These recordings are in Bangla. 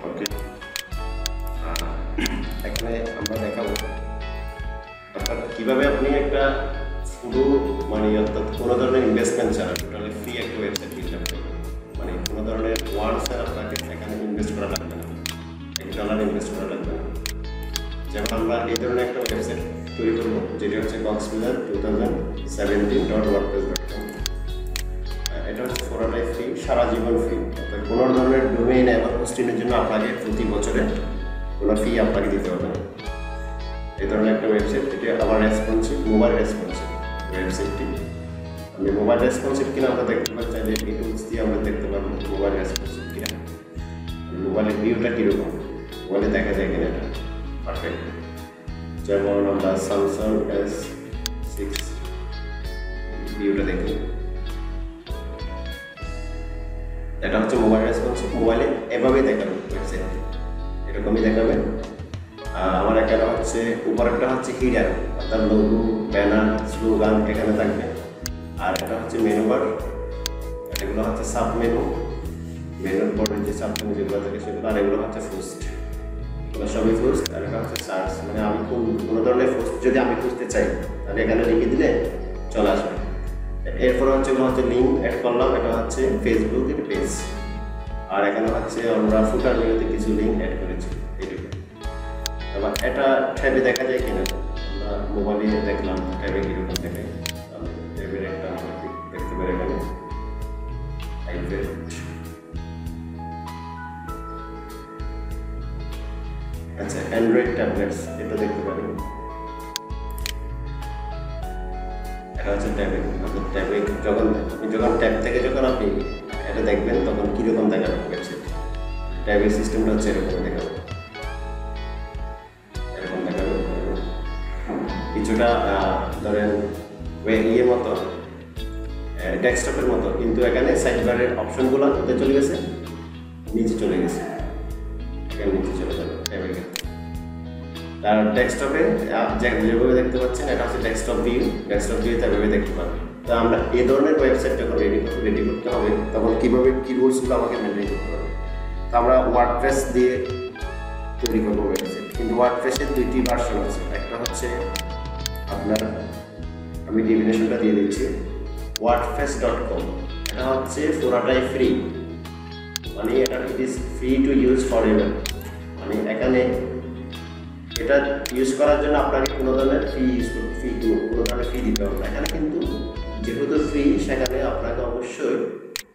ওকে, এখানে আমরা দেখাবো অর্থাৎ কীভাবে আপনি একটা পুরো মানে অর্থাৎ কোনো ধরনের ইনভেস্টমেন্ট ছাড়া টোটালি ফ্রি একটা ওয়েবসাইট বিল্ড আপ করবেন। মানে কোনো ধরনের ওয়ার্ডস আর আপনাকে এখানে ইনভেস্ট করা লাগবে না, $1 ইনভেস্ট করা লাগবে না। যেমন আমরা এই ধরনের একটা ওয়েবসাইট তৈরি করবো যেটি হচ্ছে coxwizard2017.wordpress.com। এটা হচ্ছে পুরোটাই ফ্রি, সারা জীবন ফ্রি। অর্থাৎ কোনো ধরনের ডোমেইন এবং হোস্টিংয়ের জন্য আপনাকে প্রতি বছরে কোনো ফি আপনাকে দিতে হবে না। এই ধরনের একটা ওয়েবসাইট, এটি আবার রেসপন্সিভ, মোবাইল রেসপন্সিভ ওয়েবসাইটটি। আমি মোবাইল রেসপন্সিভ কিনা আমরা দেখতে পাচ্ছি যে এই টুলস দিয়ে আমরা দেখতে পারবো মোবাইল রেসপন্সিভ কিনা, মোবাইলের ভিউটা কীরকম, মোবাইলে দেখা যায় কিনা এটা পারফেক্ট। যেমন আমরা স্যামসাং S6 ভিউটা দেখি, এটা হচ্ছে মোবাইল রেসপন্সিভ। মোবাইলে এভাবেই দেখাবে ওয়েবসাইট, এরকমই দেখাবে। আমার এখানে হচ্ছে উপরেরটা হচ্ছে হিডার, অর্থাৎ লোগো, ব্যানার, স্লোগান এখানে থাকবে। আর এটা হচ্ছে মেনু বার, এগুলো হচ্ছে সাব মেনু, মেনুর পরে যে সাব মেনু যেগুলো থাকে সেগুলো। আর এগুলো হচ্ছে পোস্ট, এগুলো সবই পোস্ট। আর এটা হচ্ছে সার্চ, মানে আমি কোনো ধরনের পোস্ট যদি আমি খুঁজতে চাই তাহলে এখানে লিখে দিলে চলে আসবে। এরপরে হচ্ছে এগুলো হচ্ছে লিঙ্ক অ্যাড করলাম, এটা হচ্ছে ফেসবুকের পেজ। আর এখানে হচ্ছে আমরা ফুটার মেনুতে কিছু লিঙ্ক অ্যাড করেছি, এইটুকু। এবার এটা ট্যাবে দেখা যায় কিনা, আমরা মোবাইলে দেখলাম ট্যাবে কীরকম দেখে। ট্যাবের একটা আমরা দেখতে পারি এখানে আইপ্যাড, আচ্ছা অ্যান্ড্রয়েড ট্যাবলেটস এটা দেখতে পারি। এটা হচ্ছে ট্যাবে, আপনার ট্যাবে যখন ট্যাব থেকে যখন আপনি এটা দেখবেন তখন কীরকম দেখাবে ওয়েবসাইট। ট্যাবের সিস্টেমটা হচ্ছে এরকম দেখাবে, এরকম দেখাবে কিছুটা ধরেন ইয়ের মতো, ডেস্কটপের মতো, কিন্তু এখানে সাইড বারের অপশনগুলো কোথায় চলে গেছে, নিচে চলে গেছে, এখানে নিচে চলে যাবে ট্যাবের ক্ষেত্রে। আর ডেস্কটপে যেভাবে দেখতে পাচ্ছেন এটা হচ্ছে ডেস্কটপ ভিউতে এভাবে দেখতে পাবেন। তো আমরা এই ধরনের ওয়েবসাইট যখন রেডি করতে হবে তখন কীভাবে কী রুলসগুলো আমাকে মেনটেন করতে হবে। তো আমরা ওয়ার্ডপ্রেস দিয়ে তৈরি করবো ওয়েবসাইট, কিন্তু ওয়ার্ডপ্রেসের দুইটি ভার্সন আছে। একটা হচ্ছে আপনার, আমি ডেফিনেশনটা দিয়ে দিচ্ছি, wordpress.com। এটা হচ্ছে পুরাটাই ফ্রি, মানে এটা it is free to use for ever. মানে এখানে এটা ইউজ করার জন্য আপনাকে কোনো ধরনের কোনো ধরনের ফি দিতে হবে না। এখানে কিন্তু যেহেতু ফ্রি, সেখানে আপনাকে অবশ্যই,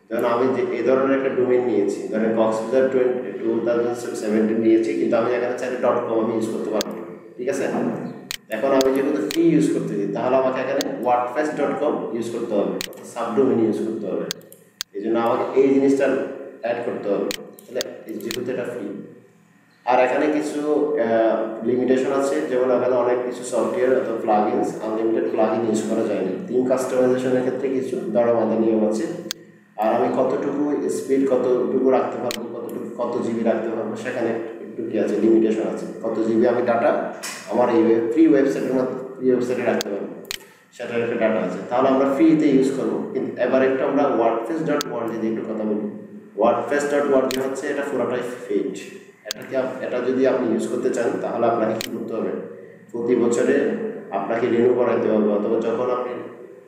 যেমন আমি যে এই ধরনের একটা ডোমেইন নিয়েছি, ধরেন coxwizard2017 নিয়েছি, কিন্তু আমি এখানে চাইলে .com আমি ইউজ করতে পারবো, ঠিক আছে। এখন আমি যেহেতু ফ্রি ইউজ করতে দিই তাহলে আমাকে এখানে wordpress.com ইউজ করতে হবে, সাবডোমেইন ইউজ করতে হবে। এই জন্য আমাকে এই জিনিসটা অ্যাড করতে হবে, তাহলে যেহেতু এটা ফ্রি। আর এখানে কিছু লিমিটেশন আছে, যেমন এখানে অনেক কিছু সফটওয়্যার অথবা প্লাগইনস, আনলিমিটেড প্লাগইন ইউজ করা যায় না। থিম কাস্টমাইজেশনের ক্ষেত্রে কিছু ধরাবাঁধা নিয়ম আছে। আর আমি কতটুকু স্পিড, কতটুকু রাখতে পারবো, কত জিবি রাখতে পারবো, সেখানে একটু কি আছে, লিমিটেশন আছে। কত জিবি আমি ডাটা আমার এই ফ্রি ওয়েবসাইটে রাখতে পারবো, সেটার একটা ডাটা আছে। তাহলে আমরা ফ্রিতে ইউজ করবো। কিন্তু এবার একটু আমরা wordpress.org দিয়ে একটু কথা বলি। wordpress.org হচ্ছে এটা পুরোটাই পেইড। এটা যদি আপনি ইউজ করতে চান তাহলে আপনাকে কী করতে হবে, প্রতি বছরে আপনাকে রিনিউ করাতে হবে, অথবা যখন আপনি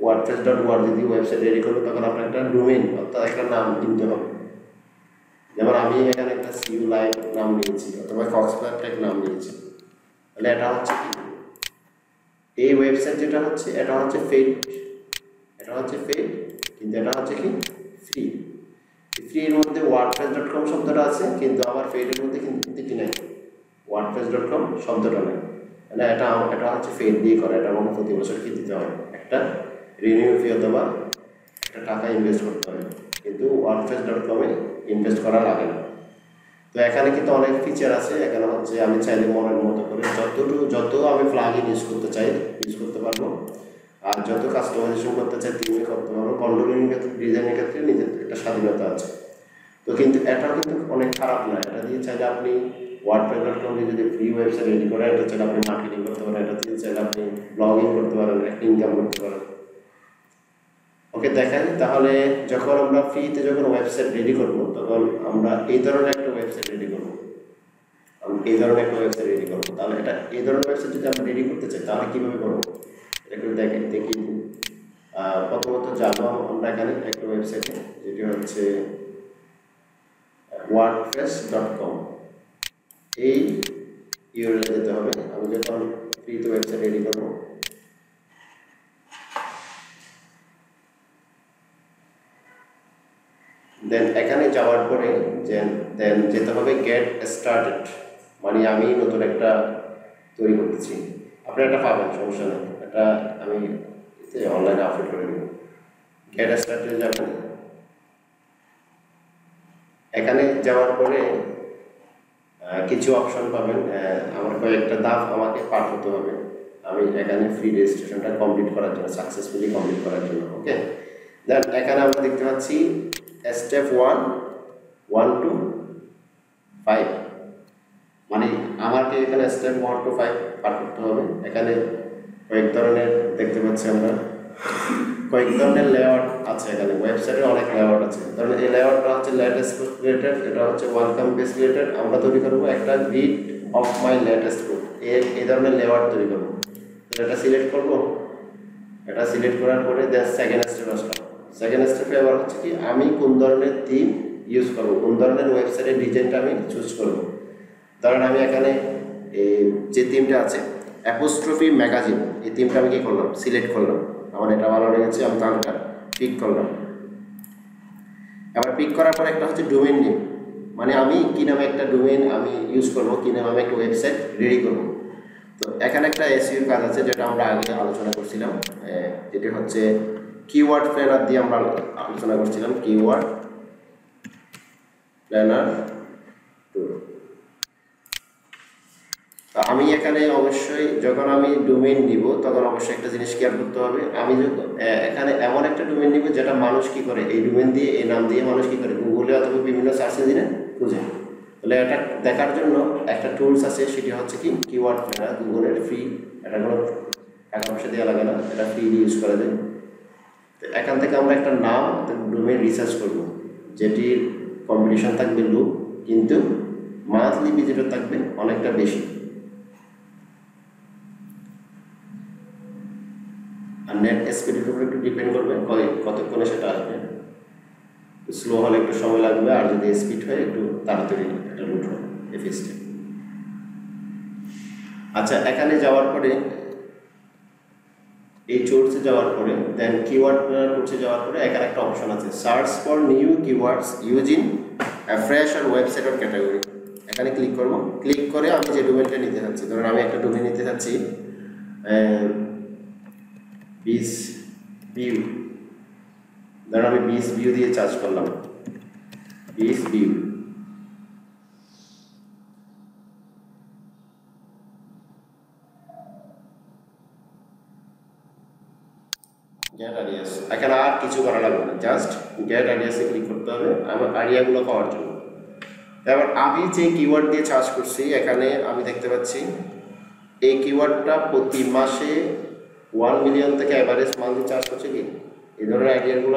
wordpress.org দিয়ে ওয়েবসাইট রেডি করবেন তখন আপনার একটা ডোমেইন অর্থাৎ একটা নাম কিনতে হবে। যেমন আমি এখানে একটা সিউ লাইভ নাম নিয়েছি অথবা কক্সবাজার নাম নিয়েছি, তাহলে এটা হচ্ছে কি, এই ওয়েবসাইট যেটা হচ্ছে এটা হচ্ছে পেইড, কিন্তু এটা হচ্ছে কি ফ্রি। ফ্রির মধ্যে wordpress.com শব্দটা আছে, কিন্তু আবার পেইডের মধ্যে কিন্তু কি নাই, wordpress.com শব্দটা নেই। মানে এটা হচ্ছে পেইড দিয়ে করা, এটা আমাকে প্রতি বছর কি দিতে হবে, একটা রিনিউ ফি অথবা একটা টাকা ইনভেস্ট করতে হবে, কিন্তু wordpress.com এ ইনভেস্ট করা লাগে না। তো এখানে কিন্তু অনেক ফিচার আছে। এখানে হচ্ছে আমি চাইলে মনের মতো করে যত আমি প্লাগইন ইউজ করতে চাই ইউজ করতে পারবো, আর যত কাস্টমাইজেশন করতে চাই তুমি করতে পারবো। কন্ট্রোলিং ক্ষেত্রে, ডিজাইনের ক্ষেত্রে নিজের একটা স্বাধীনতা আছে। তো কিন্তু এটাও কিন্তু অনেক খারাপ না, এটা দিয়ে চাইলে আপনি wordpress.com দিয়ে যদি ফ্রি ওয়েবসাইট রেডি করেন, এটা চাইলে আপনি মার্কেটিং করতে পারেন, এটা চাইলে আপনি ব্লগিং করতে পারেন, একটা ইনকাম করতে পারেন। ওকে দেখেন, তাহলে যখন আমরা ফ্রিতে যখন ওয়েবসাইট রেডি করব তখন আমরা এই ধরনের একটা ওয়েবসাইট রেডি করব। এই ধরনের একটা ওয়েবসাইট রেডি করবো। তাহলে এটা এই ধরনের ওয়েবসাইট যদি আমরা রেডি করতে চাই তাহলে কীভাবে করবো এটা একটু দেখি। প্রথমত যাবো আমরা এখানে একটা ওয়েবসাইটে, যেটি হচ্ছে wordpress.com। এই ইউআরএল যেতে হবে। আমি যখন ফ্রিতে ওয়েবসাইট রেডি করবো, দেন এখানে যাওয়ার পরে দেন যেতে হবে গেট স্টার্টেড, মানে আমি নতুন একটা তৈরি করতেছি। আপনি এটা পাবেন, সমস্যা নেই, এটা আমি অনলাইনে আপলোড করে দেব। গেট স্টার্টেড যাবেন। এখানে যাওয়ার পরে কিছু অপশন পাবেন, আমার কয়েকটা ধাপ আমাকে পার হতে হবে আমি এখানে ফ্রি রেজিস্ট্রেশনটা কমপ্লিট করার জন্য, সাকসেসফুলি কমপ্লিট করার জন্য। ওকে, দেন এখানে আমরা দেখতে পাচ্ছি স্টেপ 1, 1 to 5, মানে আমাকে এখানে স্টেপ 1 to 5 পার করতে হবে। এখানে কয়েক ধরনের দেখতে পাচ্ছি আমরা, কয়েক ধরনের লেআউট আছে। এখানে ওয়েবসাইটে অনেক লেআউট আছে। ধরুন এই লেআউটটা হচ্ছে লেটেস্ট পোস্ট রিলেটেড, এটা হচ্ছে ওয়েলকাম পেজ রিলেটেড। আমরা তৈরি করবো একটা grid of my latest post, এই ধরনের লেআউট তৈরি করবো। এটা সিলেক্ট করবো, এটা সিলেক্ট করার পরে দেন সেকেন্ড স্টেপ আসলাম। সেকেন্ড স্টেপে আবার হচ্ছে কি আমি কোন ধরনের থিম ইউজ করবো, কোন ধরনের ওয়েবসাইটের ডিজাইনটা আমি চুজ করবো। ধরেন আমি এখানে যে থিমটা আছে অ্যাপোস্ট্রফি ম্যাগাজিন, এই থিমটা আমি কি করলাম, সিলেক্ট করলাম। আমার এটা ভালো লেগেছে, আমি তাহলে পিক করলাম। আবার পিক করার পর একটা হচ্ছে ডোমেইন নেম, মানে আমি কি নামে একটা ডোমেইন আমি ইউজ করবো, কি নামে আমি একটা ওয়েবসাইট রেডি করবো। তো এখানে একটা এসইও কাজ আছে যেটা আমরা আগে আলোচনা করছিলাম, যেটি হচ্ছে কিওয়ার্ড প্ল্যানার দিয়ে আমরা আলোচনা করছিলাম। কিওয়ার্ড প্ল্যানার টুল। আমি এখানে অবশ্যই যখন আমি ডোমেইন নিব তখন অবশ্যই একটা জিনিস খেয়াল করতে হবে, আমি এখানে এমন একটা ডোমেইন নিব যেটা মানুষ কি করে, এই ডোমেইন দিয়ে এই নাম দিয়ে মানুষ কি করে গুগলে অথবা বিভিন্ন সার্চ ইঞ্জিনে খুঁজে। তাহলে এটা দেখার জন্য একটা টুলস আছে, সেটি হচ্ছে কি কিওয়ার্ড প্ল্যানার, গুগলের ফ্রি, এটা কোনো টাকা পয়সা দেওয়া লাগে না, এটা ফ্রি ইউজ করা যায়। তো এখান থেকে আমরা একটা নাম ডোমেইন রিসার্চ করব, যেটির কম্পিটিশন থাকবে লো, কিন্তু মান্থলি ভিজিটর থাকবে অনেকটা বেশি। আর নেট স্পিডের উপর একটু ডিপেন্ড করবে কতক্ষণে সেটা আসবে। স্লো হলে একটু সময় লাগবে, আর যদি স্পিড হয় একটু তাড়াতাড়ি একটা লোড হবে এই পেজটা। আচ্ছা, এখানে যাওয়ার পরে এই টুলসে যাওয়ার পরে দেন কিওয়ার্ড টুলসে যাওয়ার পরে এখানে একটা অপশন আছে search for new keywords using a phrase আর ওয়েবসাইট অর ক্যাটাগরি। এখানে ক্লিক করব। ক্লিক করে আমি যে ডোমেইনটা নিতে চাচ্ছি, ধরুন আমি একটা ডোমেইন নিতে চাচ্ছি বিস ভিউ, ধরুন আমি বিস ভিউ দিয়ে সার্চ করলাম, বিস ভিউ। গেট আইডিয়াস, এখানে আর কিছু করা লাগবে না, জাস্ট গেট আইডিয়াসে ক্লিক করতে হবে আমার আইডিয়াগুলো পাওয়ার জন্য। এবার আমি যে কিওয়ার্ড দিয়ে সার্চ করছি এখানে আমি দেখতে পাচ্ছি এই কিওয়ার্ডটা প্রতি মাসে 1 মিলিয়ন থেকে অ্যাভারেজ মান্থলি চার্জ করছে কি এই ধরনের আইডিয়াগুলো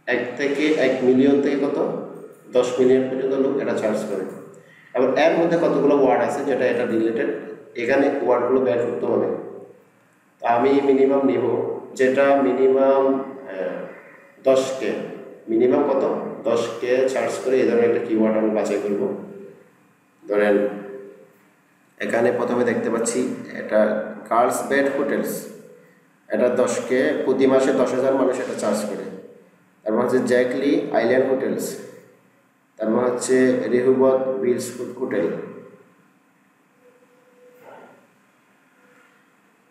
1 থেকে 1 মিলিয়ন থেকে কত 10 মিলিয়ন পর্যন্ত লোক এটা চার্জ করে। এবার এর মধ্যে কতগুলো ওয়ার্ড আছে যেটা এটা রিলেটেড, এখানে ওয়ার্ডগুলো বের করতে হবে। আমি মিনিমাম নিব যেটা মিনিমাম 10K, মিনিমাম কত 10K চার্জ করে এই ধরনের একটা কিওয়ার্ড আমি বাছাই করব। ধরেন এখানে প্রথমে দেখতে পাচ্ছি এটা গার্লস বেড হোটেলস, এটা 10K, প্রতি মাসে 10,000 মানুষ এটা চার্জ করে। তারপর হচ্ছে জ্যাকলি আইল্যান্ড হোটেলস, তারপর হচ্ছে রেহুবত বিলস হোটেল।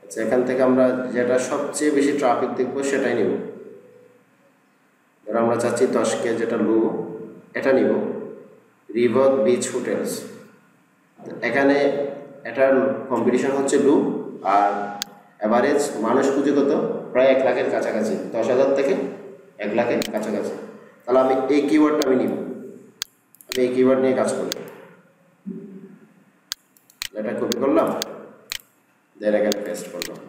আচ্ছা, এখান থেকে আমরা যেটা সবচেয়ে বেশি ট্রাফিক দেখবো সেটাই নিব। ধরো আমরা চাচ্ছি 10K যেটা লো, এটা নিব। রিভত বিচ হোটেলস, এখানে এটার কম্পিটিশন হচ্ছে লো আর অ্যাভারেজ মানুষ খুঁজে কত প্রায় 1 লাখের কাছাকাছি, 10,000 থেকে 1 লাখের কাছাকাছি। তাহলে আমি এই কিওয়ার্ডটা আমি নিব, আমি এই কিওয়ার্ড নিয়ে কাজ করব। এটা কপি করলাম, দেন এখানে পেস্ট করলাম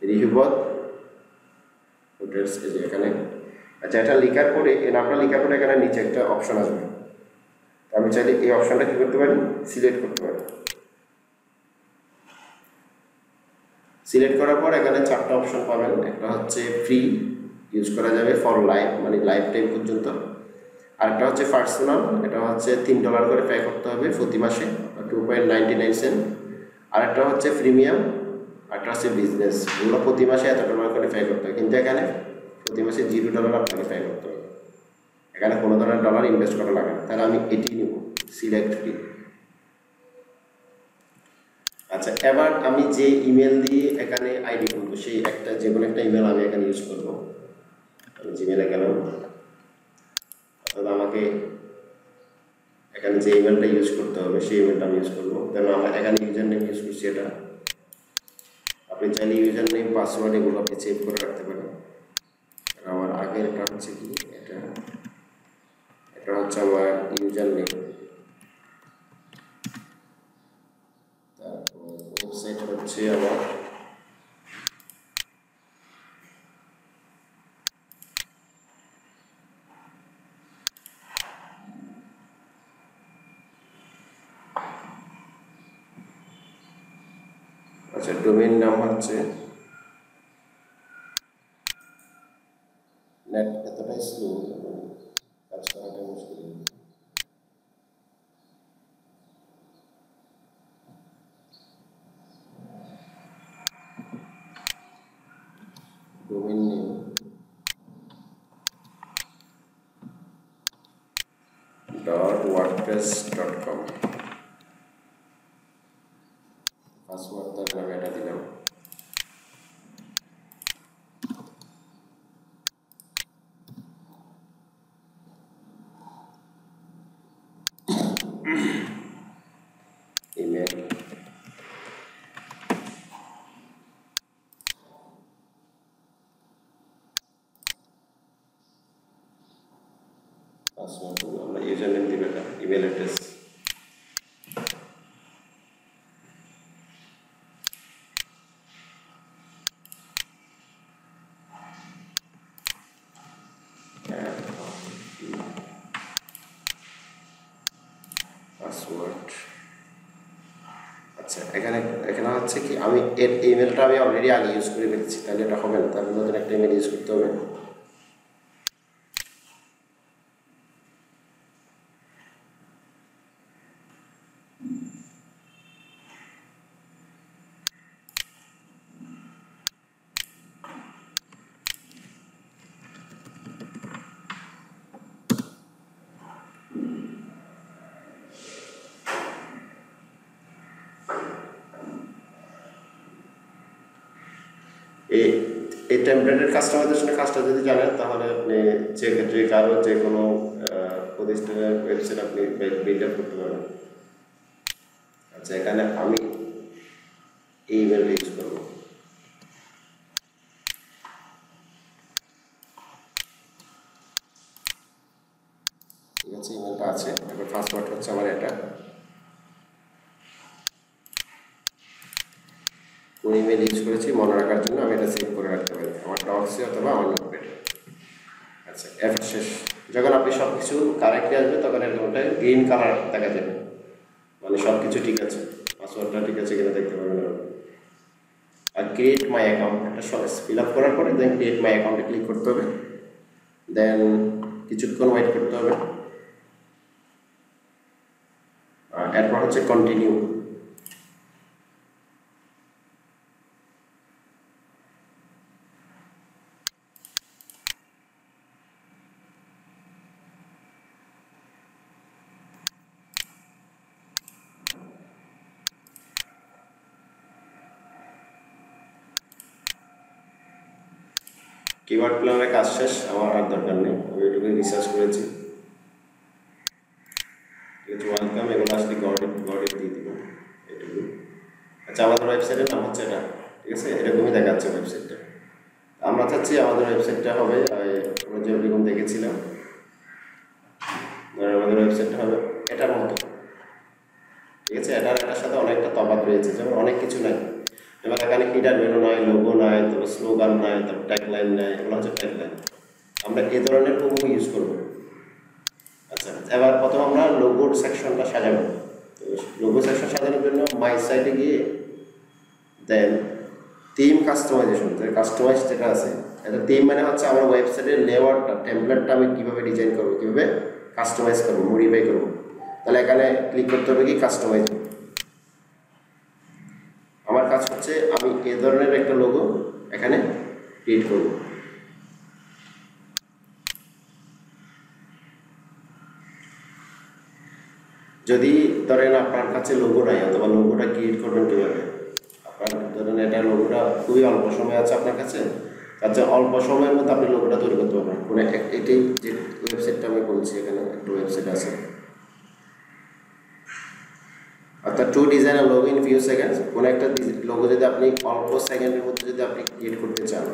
রিহিবত হোটেলস, এই যে এখানে। আচ্ছা, এটা লেখার পরে এই নামটা লেখার পরে এখানে নিচে একটা অপশন আসবে। আমি চাইলে এই অপশনটা কি করতে পারি, সিলেক্ট করতে পারি। সিলেক্ট করার পর এখানে 4টা অপশন পাবেন। একটা হচ্ছে ফ্রি, ইউজ করা যাবে ফর লাইফ, মানে লাইফ টাইম পর্যন্ত। আরেকটা হচ্ছে পার্সোনাল, এটা হচ্ছে $3 করে পে করতে হবে প্রতি মাসে, 2.99 সেন্ট। আরেকটা হচ্ছে প্রিমিয়াম, আরেকটা হচ্ছে বিজনেস, ওগুলো প্রতি মাসে $1 করে পে করতে হবে। কিন্তু এখানে প্রতি মাসে $0 আপনাকে পে করতে হবে, এখানে কোনো ধরনের ডলার ইনভেস্ট করা লাগে না। তাহলে আমি এটি নিব, সিলেক্ট ফ্রি। আচ্ছা, এবার আমি যে ইমেল দিয়ে এখানে আইডি করবো, সেই একটা যে কোনো একটা ইমেল আমি এখানে ইউজ করব। আমি জিমেলে গেলাম, অর্থাৎ আমাকে এখানে যে ইমেলটা ইউজ করতে হবে সেই ইমেলটা আমি ইউজ করবো। কেন আমরা এখানে ইউজার নেম ইউজ করছি এটা। আপনি চাইলে ইউজার নেম পাসওয়ার্ড এগুলো আপনি সেভ করে রাখতে পারেন। আমার আগের এটা হচ্ছে কি, এটা হচ্ছে আমার ইউজার নেম। তারপর ওয়েবসাইট হচ্ছে আমার আচ্ছা, ডোমেইন নাম হচ্ছে নেট এতটাই স্লো কাজ করাটা মুশকিল। ডোমেইন নেম .wordpress.com, পাসওয়ার্ড তার নামে এটা দিলাম। ইমেল, পাসওয়ার্ড আমরা ইউজার নেম দিব, এটা ইমেল অ্যাড্রেস। পাসওয়ার্ড। আচ্ছা, এখানে হচ্ছে কি, আমি এর ইমেলটা আমি অলরেডি আগে ইউজ করে ফেলেছি, তাহলে এটা হবে না, তাহলে নতুন একটা ইমেল ইউজ করতে হবে। এই টেমপ্লেটের কাস্টমাইজেশনের কাজটা যদি জানেন, তাহলে আপনি যে ক্ষেত্রে কারো যে কোনো প্রতিষ্ঠানের ওয়েবসাইট আপনি বিল্ড আপ করতে পারবেন। আচ্ছা, এখানে আমি এই ইমেল ইউজ করবো। ঠিক আছে, ইমেলটা আছে। এবার পাসওয়ার্ড হচ্ছে আমার এটা। কোন ইমেল ইউজ করেছি মনে রাখার জন্য আমি এটা সেভ করে রাখতে পারি আমার ডক্সে অথবা আমার নোটপ্যাডে। আচ্ছা, এবার শেষ। যখন আপনি সব কিছু কারেক্টলি আসবে তখন এরকমটা গ্রিন কালার দেখা যাবে, মানে সব কিছু ঠিক আছে, পাসওয়ার্ডটা ঠিক আছে কিনা দেখতে পাবেন। আর ক্রিয়েট মাই অ্যাকাউন্ট একটা ফিল আপ করার পরে দেন ক্রিয়েট মাই অ্যাকাউন্টে ক্লিক করতে হবে, দেন কিছুক্ষণ ওয়েট করতে হবে। এরপর হচ্ছে কন্টিনিউ। কিওয়ার্ড প্ল্যানের কাজ শেষ, আমার আর দরকার নেই, আমি এটুকু রিসার্চ করেছি। ঠিক আছে, ওয়েলকাম, এগুলো আসলে গড়ে দিয়ে দিব এটুকু। আচ্ছা, আমাদের ওয়েবসাইটের নাম হচ্ছে এটা। ঠিক আছে, এরকমই দেখাচ্ছে ওয়েবসাইটটা। আমরা চাচ্ছি আমাদের ওয়েবসাইটটা হবে আমরা যেরকম দেখেছিলাম, আমাদের ওয়েবসাইটটা হবে এটার মতো। রয়েছে, যেমন অনেক কিছু নাই, যেমন এখানে হিডার মেনু নাই, লোগো নাই, তারপর স্লোগান নাই, তারপর ট্যাগলাইন নাই, এগুলো হচ্ছে ট্যাগলাইন। আমরা এই ধরনের কোনো ইউজ করবো। আচ্ছা, এবার প্রথম আমরা লোগোর সেকশনটা সাজাবো। তো লোগো সেকশন সাজানোর জন্য মাই সাইটে গিয়ে দেন থিম কাস্টমাইজেশন, কাস্টমাইজ যেটা আছে, এটা থিম মানে হচ্ছে আমার ওয়েবসাইটের লেআউটটা, টেমপ্লেটটা আমি কীভাবে ডিজাইন করবো, কীভাবে কাস্টমাইজ করবো, মডিফাই করবো। তাহলে এখানে ক্লিক করতে হবে কি কাস্টমাইজ। আমার কাজ হচ্ছে আমি এ ধরনের একটা লোগো এখানে ক্রিয়েট করব। যদি ধরেন আপনার কাছে লোগো নাই, অথবা লোগোটা ক্রিয়েট করবেন কীভাবে, আপনার ধরেন এটা লোগোটা খুবই অল্প সময় আছে আপনার কাছে, তার চেয়ে অল্প সময়ের মধ্যে আপনি লোগোটা তৈরি করতে পারবেন। কোনো এটাই যে ওয়েবসাইটটা আমি বলছি, এখানে একটা ওয়েবসাইট আছে, অর্থাৎ to design a logo in few seconds. কোনো একটা লোগো যদি আপনি অল্প সেকেন্ডের মধ্যে যদি আপনি ক্রিয়েট করতে চান,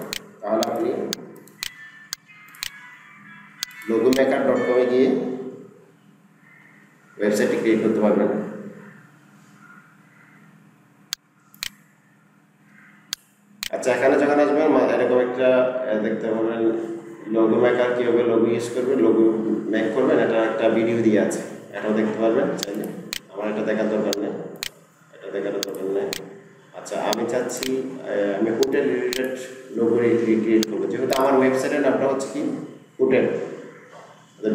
তাহলে আপনি logomaker.com-এ গিয়ে ওয়েবসাইটটি ক্রিয়েট করতে পারবেন। আচ্ছা, এখানে যখন আসবেন এরকম একটা দেখতে পাবেন লোগোমেকার কীভাবে লোগো ইউজ করবে, লোগো মেক করবেন, এটা একটা ভিডিও দিয়ে আছে, এটাও দেখতে পারবেন চাইলে। আমার এটা দেখার দরকার নেই, এটা দেখার দরকার নেই। আচ্ছা, আমি চাচ্ছি আমি হোটেল রিলেটেড লোগো ক্রিয়েট করবো, যেহেতু আমার ওয়েবসাইটের নামটা হচ্ছে কি হোটেল,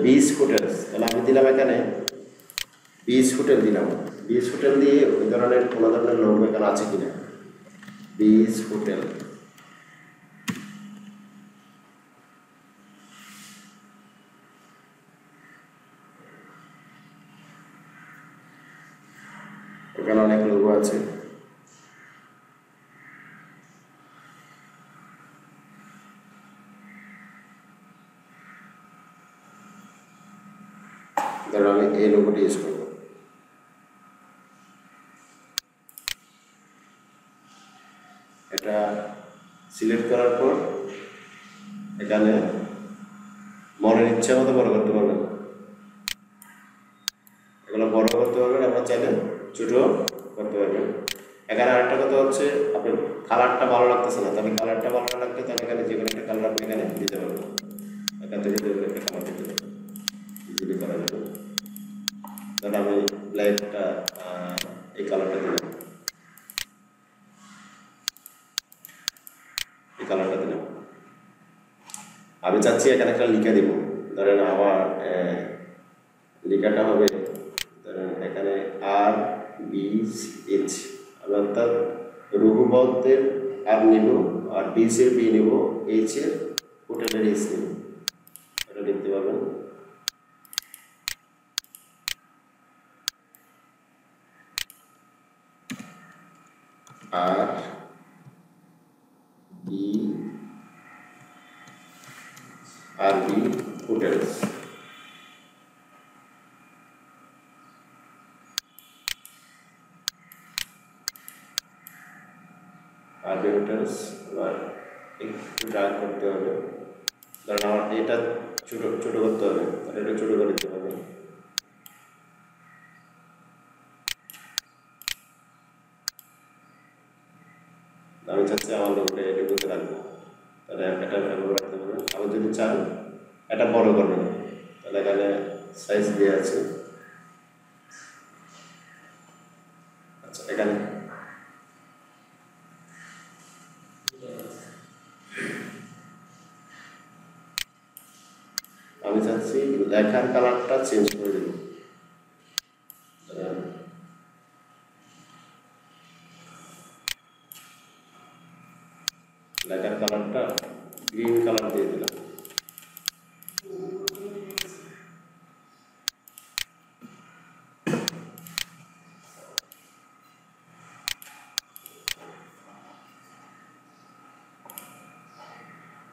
বিচ হোটেলস। তাহলে আমি দিলাম এখানে বিচ হোটেল দিলাম। বিচ হোটেল দিয়ে ওই ধরনের কোনো ধরনের লোগো এখানে আছে কিনা, বিচ হোটেল। এখানে অনেক লোগো আছে। ধরো আমি এই লোগোটি ইউজ করব। এটা সিলেক্ট করার পর এখানে মনের ইচ্ছা মতো বড় করতে পারবেন, এগুলো বড় করতে পারবেন, আপনার চাইলে ছোট করতে পারবেন। এখানে আরেকটা কথা হচ্ছে, আপনার কালারটা ভালো লাগতেছে না, তাহলে কালারটা ভালো না লাগলে তাহলে এখানে যে কোনো একটা কালার আপনি এখানে দিতে পারবেন। এখান থেকে একটা কালার দিতে পারবেন, ইজিলি করা যাবে। ধরুন আমি ব্ল্যাকটা এই কালারটা দিলাম, এই কালারটা দিলাম। আমি চাচ্ছি এখানে একটা লিখা দিব, ধরেন আমার লেখাটা হবে ধরেন এখানে RBH, আমি অর্থাৎ রঘুবতের আর নেব, আর বিচের বি নেব, এইচের হোটেলের এইচ নেব, এটা লিখতে পারবেন। RB hotels, RB hotels. এবার একটু ড্রাগ করতে হবে, কারণ আমার এটা ছোট ছোট করতে হবে, তাহলে এটা ছোট করে দিতে হবে। আমি চাচ্ছি আমার লোকটা এটুকুতে রাখবো, তাহলে এটা এভাবে রাখতে পারবেন। আবার যদি চান এটা বড় করবেন, তাহলে এখানে সাইজ দেওয়া আছে। আচ্ছা, এখানে আমি চাচ্ছি লেখার কালারটা চেঞ্জ করে দেব, লেখার কালারটা গ্রিন কালার দিয়ে দিলাম।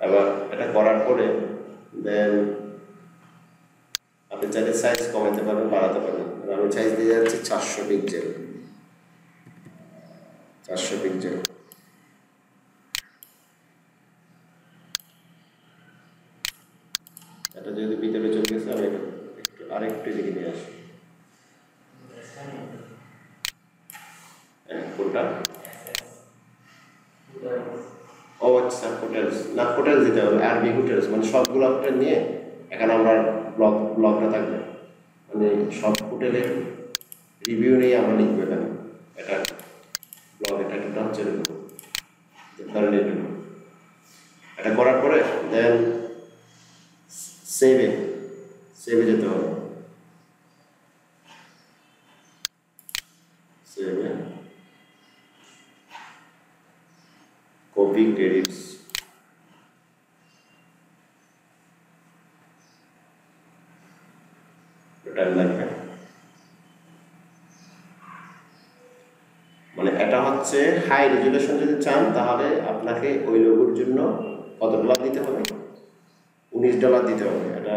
এবার এটা করার পরে দেন আপনি চাইলে সাইজ কমাতে পারবেন, বাড়াতে পারবেন। আমি সাইজ দিয়ে যাচ্ছি 400 পিক্সেল, 400 পিক্সেল। এটা যেহেতু ভিতরে চলে গেছে, আমি একটু আরেকটু দিকে নিয়ে আসি। লোগোটা ও আচ্ছা হোটেলস না হোটেলস দিতে হবে আরবি হোটেলস মানে সবগুলো হোটেল নিয়ে এখানে আমরা ব্লগটা থাকবে মানে সব হোটেলের রিভিউ নিয়ে আমরা লিখবো এখানে এটা ব্লগ এটা হচ্ছে ধরেন এটা করার পরে দেন সেভে যেতে হবে সেভে কপি ক্রেডিটস টাইম লাগবে মানে এটা হচ্ছে হাই রেজুলেশন যদি চান তাহলে আপনাকে ওই লোগোর জন্য কত ডলার দিতে হবে $19 দিতে হবে এটা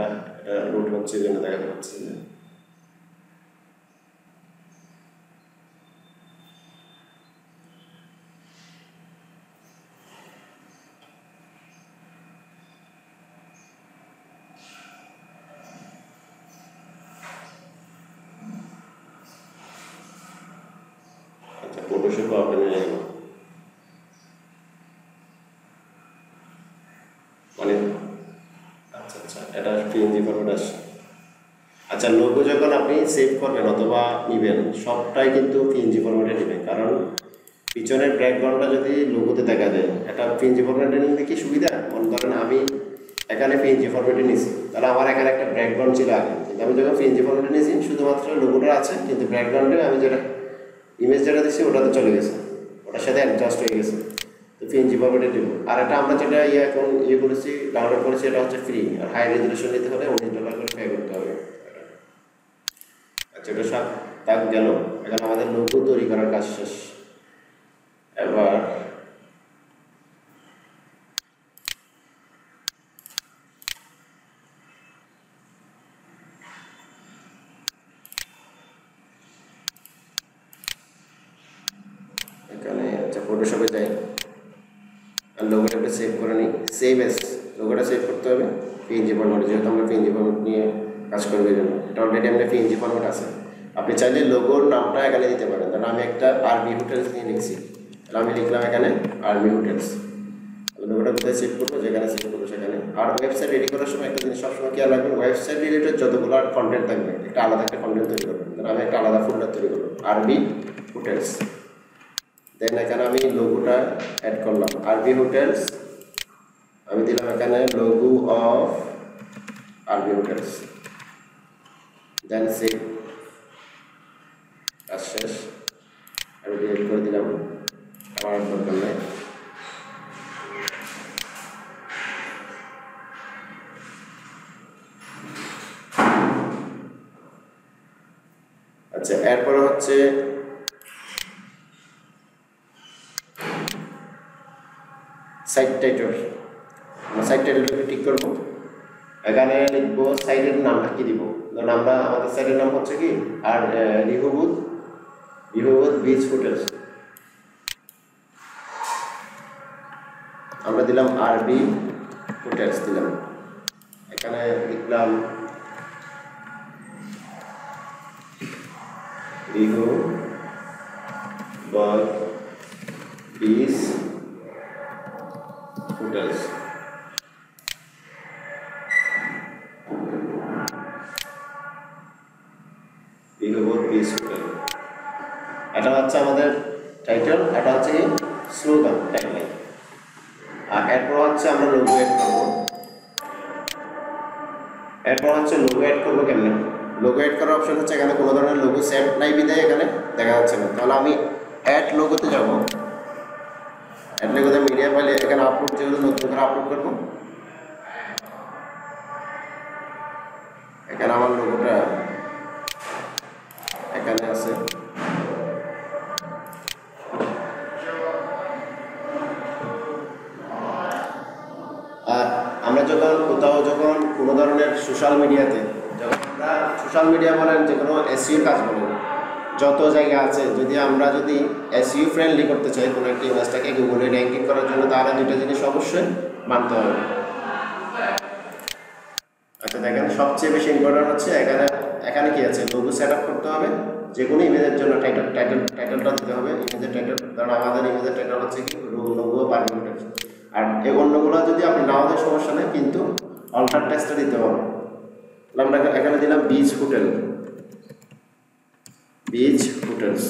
লোড হচ্ছে জন্য দেখা যাচ্ছে যে ফটোশপ ওপেন হয়ে গেল মানে আচ্ছা এটা পিএনজি ফরম্যাট আসছে আচ্ছা লোগো যখন আপনি সেভ করবেন অথবা নেবেন সবটাই কিন্তু পিএনজি ফরম্যাটে নেবেন কারণ পিছনের ব্যাকগ্রাউন্ডটা যদি লোগোতে দেখা যায় এটা পিএনজি ফরম্যাটে নিলে কি সুবিধা মনে করেন আমি এখানে পিএনজি ফরম্যাটে নিয়েছি তাহলে আমার এখানে একটা ব্যাকগ্রাউন্ড ছিল আগে কিন্তু আমি যখন পিএনজি ফরম্যাটে নিয়েছি শুধুমাত্র লোগোটা আছে কিন্তু ব্যাকগ্রাউন্ডে আমি যেটা ইমেজ যেটা দিচ্ছি ওটাতে চলে গেছে ওটার সাথে অ্যাডজাস্ট হয়ে গেছে তো পিএনজি ফরম্যাটে দেবো আর এটা আমরা যেটা এখন করেছি ডাউনলোড করেছি এটা হচ্ছে ফ্রি আর হাই রেজুলেশন নিতে হলে $19 করে পে করতে হবে আচ্ছা এটা সব তাক গেল এখন আমাদের লোগো তৈরি করার কাজ শেষ এবার এখানে আচ্ছা ফটোশপে যাই আর লোগোটাকে সেভ করে নিই সেভ এস লোগোটা সেভ করতে হবে পিএনজি ফরম্যাটে যেহেতু আমরা পিএনজি ফরম্যাট নিয়ে কাজ করবো এই জন্য এটা অলরেডি আমরা পিএনজি ফরম্যাট আছে আপনি চাইলে লোগোর নামটা এখানে দিতে পারেন তাহলে আমি একটা আরবি হোটেলস নিয়ে লিখছি তাহলে আমি লিখলাম এখানে আরবি হোটেলস লোগোটা কোথায় সেভ করবো যেখানে সেভ করবো সেখানে আর ওয়েবসাইট রেডি করার সময় একটা জিনিস সবসময় খেয়াল রাখবেন ওয়েবসাইট রিলেটেড যতগুলো কন্টেন্ট থাকবে একটা আলাদা একটা কন্টেন্ট তৈরি করবেন তাহলে আমি একটা আলাদা ফোল্ডার তৈরি করবো আরবি হোটেলস দেন এখানে আমি লোগোটা অ্যাড করলাম আরবি হোটেলস আমি দিলাম এখানে লোগো অফ আরবি হোটেলস দেন সেভ কাজ শেষ আমি ডিলিট করে দিলাম আমার দরকার নেই আচ্ছা এরপরে হচ্ছে সাইট টাইটেল আমরা সাইট টাইটেলটাকে ঠিক করবো এখানে লিখবো সাইটের নামটা কি দিব ধরুন আমরা আমাদের সাইটের নাম হচ্ছে কি আর রিহোবোধ বিচ হোটেলস আমরা দিলাম আরবি হোটেলস দিলাম এখানে লিখলাম রিহোবোধ বিচ হোটেলস এটা হচ্ছে আমাদের টাইটেল এটা হচ্ছে কি স্লোগান ট্যাগলাইন আর এরপর হচ্ছে আমরা লোগো অ্যাড করব এরপর হচ্ছে লোগো অ্যাড করব কেমনে লোগো অ্যাড করার অপশন হচ্ছে এখানে কোনো ধরনের লোগো সেভ নাই বিদায় এখানে দেখা যাচ্ছে না তাহলে আমি অ্যাড লোগোতে যাব অ্যাড লোগোতে মিডিয়া ফাইলে এখানে আপলোড যেহেতু নতুন করে আপলোড করব এখানে আমার লোগোটা এখানে আছে আর আমরা যখন কোনো ধরনের সোশ্যাল মিডিয়াতে যখন আমরা সোশ্যাল মিডিয়া বলেন যে কোনো এসইও কাজ বলেন যত জায়গা আছে যদি এসইও ফ্রেন্ডলি করতে চাই কোনো একটা ইমেজটাকে গুগলে র্যাঙ্কিং করার জন্য তাহলে দুটো জিনিস অবশ্যই মানতে হবে আচ্ছা দেখেন সবচেয়ে বেশি ইম্পর্টেন্ট হচ্ছে এখানে কি আছে লোগো সেট আপ করতে হবে যে কোনো ইমেজের জন্য টাইটেলটা দিতে হবে, ইমেজের টাইটেল। কারণ আমাদের ইমেজের টাইটেল হচ্ছে কি লোগো বা টেক্সট। আর এই অন্যগুলো যদি আপনি নাও দেন সমস্যা নেই, কিন্তু অল্টার টেক্সটটা দিতে হবে। আমরা এখানে দিলাম beach hotel, beach hotels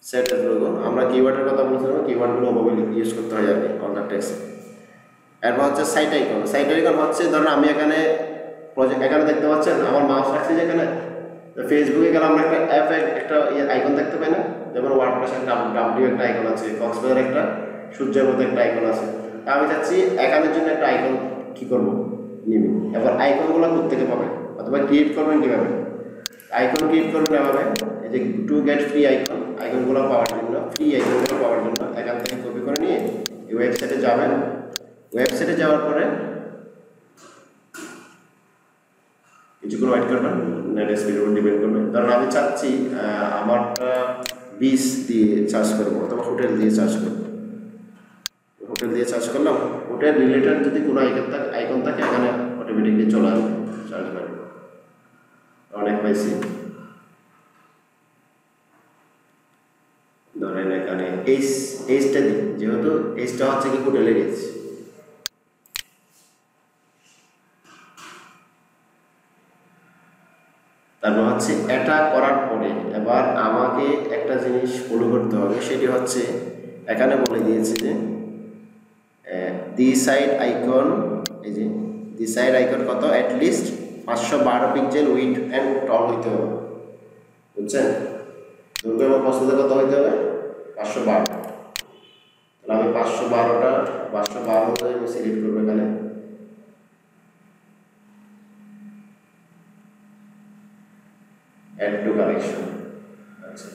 set logo. আমরা কিওয়ার্ডের কথা বলছিলাম, কিওয়ার্ডগুলো ওভাবে ইউজ করতে হয় আর কি অল্টার টেক্সট। এরপর হচ্ছে সাইট আইকন। সাইট আইকন হচ্ছে ধরুন আমি এখানে প্রজেক্ট, এখানে দেখতে পাচ্ছেন আমার মাউস রাখছি যেখানে, ফেসবুকে গেলে আমরা একটা অ্যাপ একটা আইকন দেখতে পাই না, যেমন ওয়ার্ডপ্রেসের ডাব্লিউ একটা আইকন আছে, কক্সবাজার একটা সূর্যের মতো একটা আইকন আছে। আমি চাচ্ছি এখানের জন্য একটা আইকন কি করব নিব। এবার আইকনগুলো কোথেকে পাবে অথবা ক্রিয়েট করবেন কীভাবে? আইকন ক্রিয়েট করবেন এভাবে, এই যে টু গেট ফ্রি আইকন, আইকনগুলো পাওয়ার জন্য, ফ্রি আইকনগুলো পাওয়ার জন্য এখান থেকে কপি করে নিয়ে এই ওয়েবসাইটে যাবেন। ওয়েবসাইটে যাওয়ার পরে কিছুক্ষণ ওয়েট করবেন, নেট স্পিড উপর ডিপেন্ড করবে। কারণ আমি চাচ্ছি আমারটা বিচ দিয়ে চার্জ করবো অথবা হোটেল দিয়ে চার্জ করবো। হোটেল দিয়ে চার্জ করলাম, হোটেল রিলেটেড যদি কোনো আইকন থাকে এখানে অটোমেটিকলি চলে আসবে চার্জ করে। অনেক পাইছি, ধরেন এখানে এইচটা দিই, যেহেতু এইচটা হচ্ছে কি হোটেলের এইচ। তারপর হচ্ছে এটা করার পরে এবার আমাকে একটা জিনিস ফলো করতে হবে, সেটি হচ্ছে এখানে বলে দিয়েছে যে দি সাইড আইকন, এই যে দি সাইড আইকন কত, অ্যাটলিস্ট 512 পিক্সেল উইডথ অ্যান্ড টল হইতে হবে, বুঝছেন? দৈর্ঘ্য এবং প্রস্থতা কত হইতে হবে? 512। তাহলে আমি 512 অনুযায়ী আমি সিলেক্ট করবো এখানে। add to collection, আচ্ছা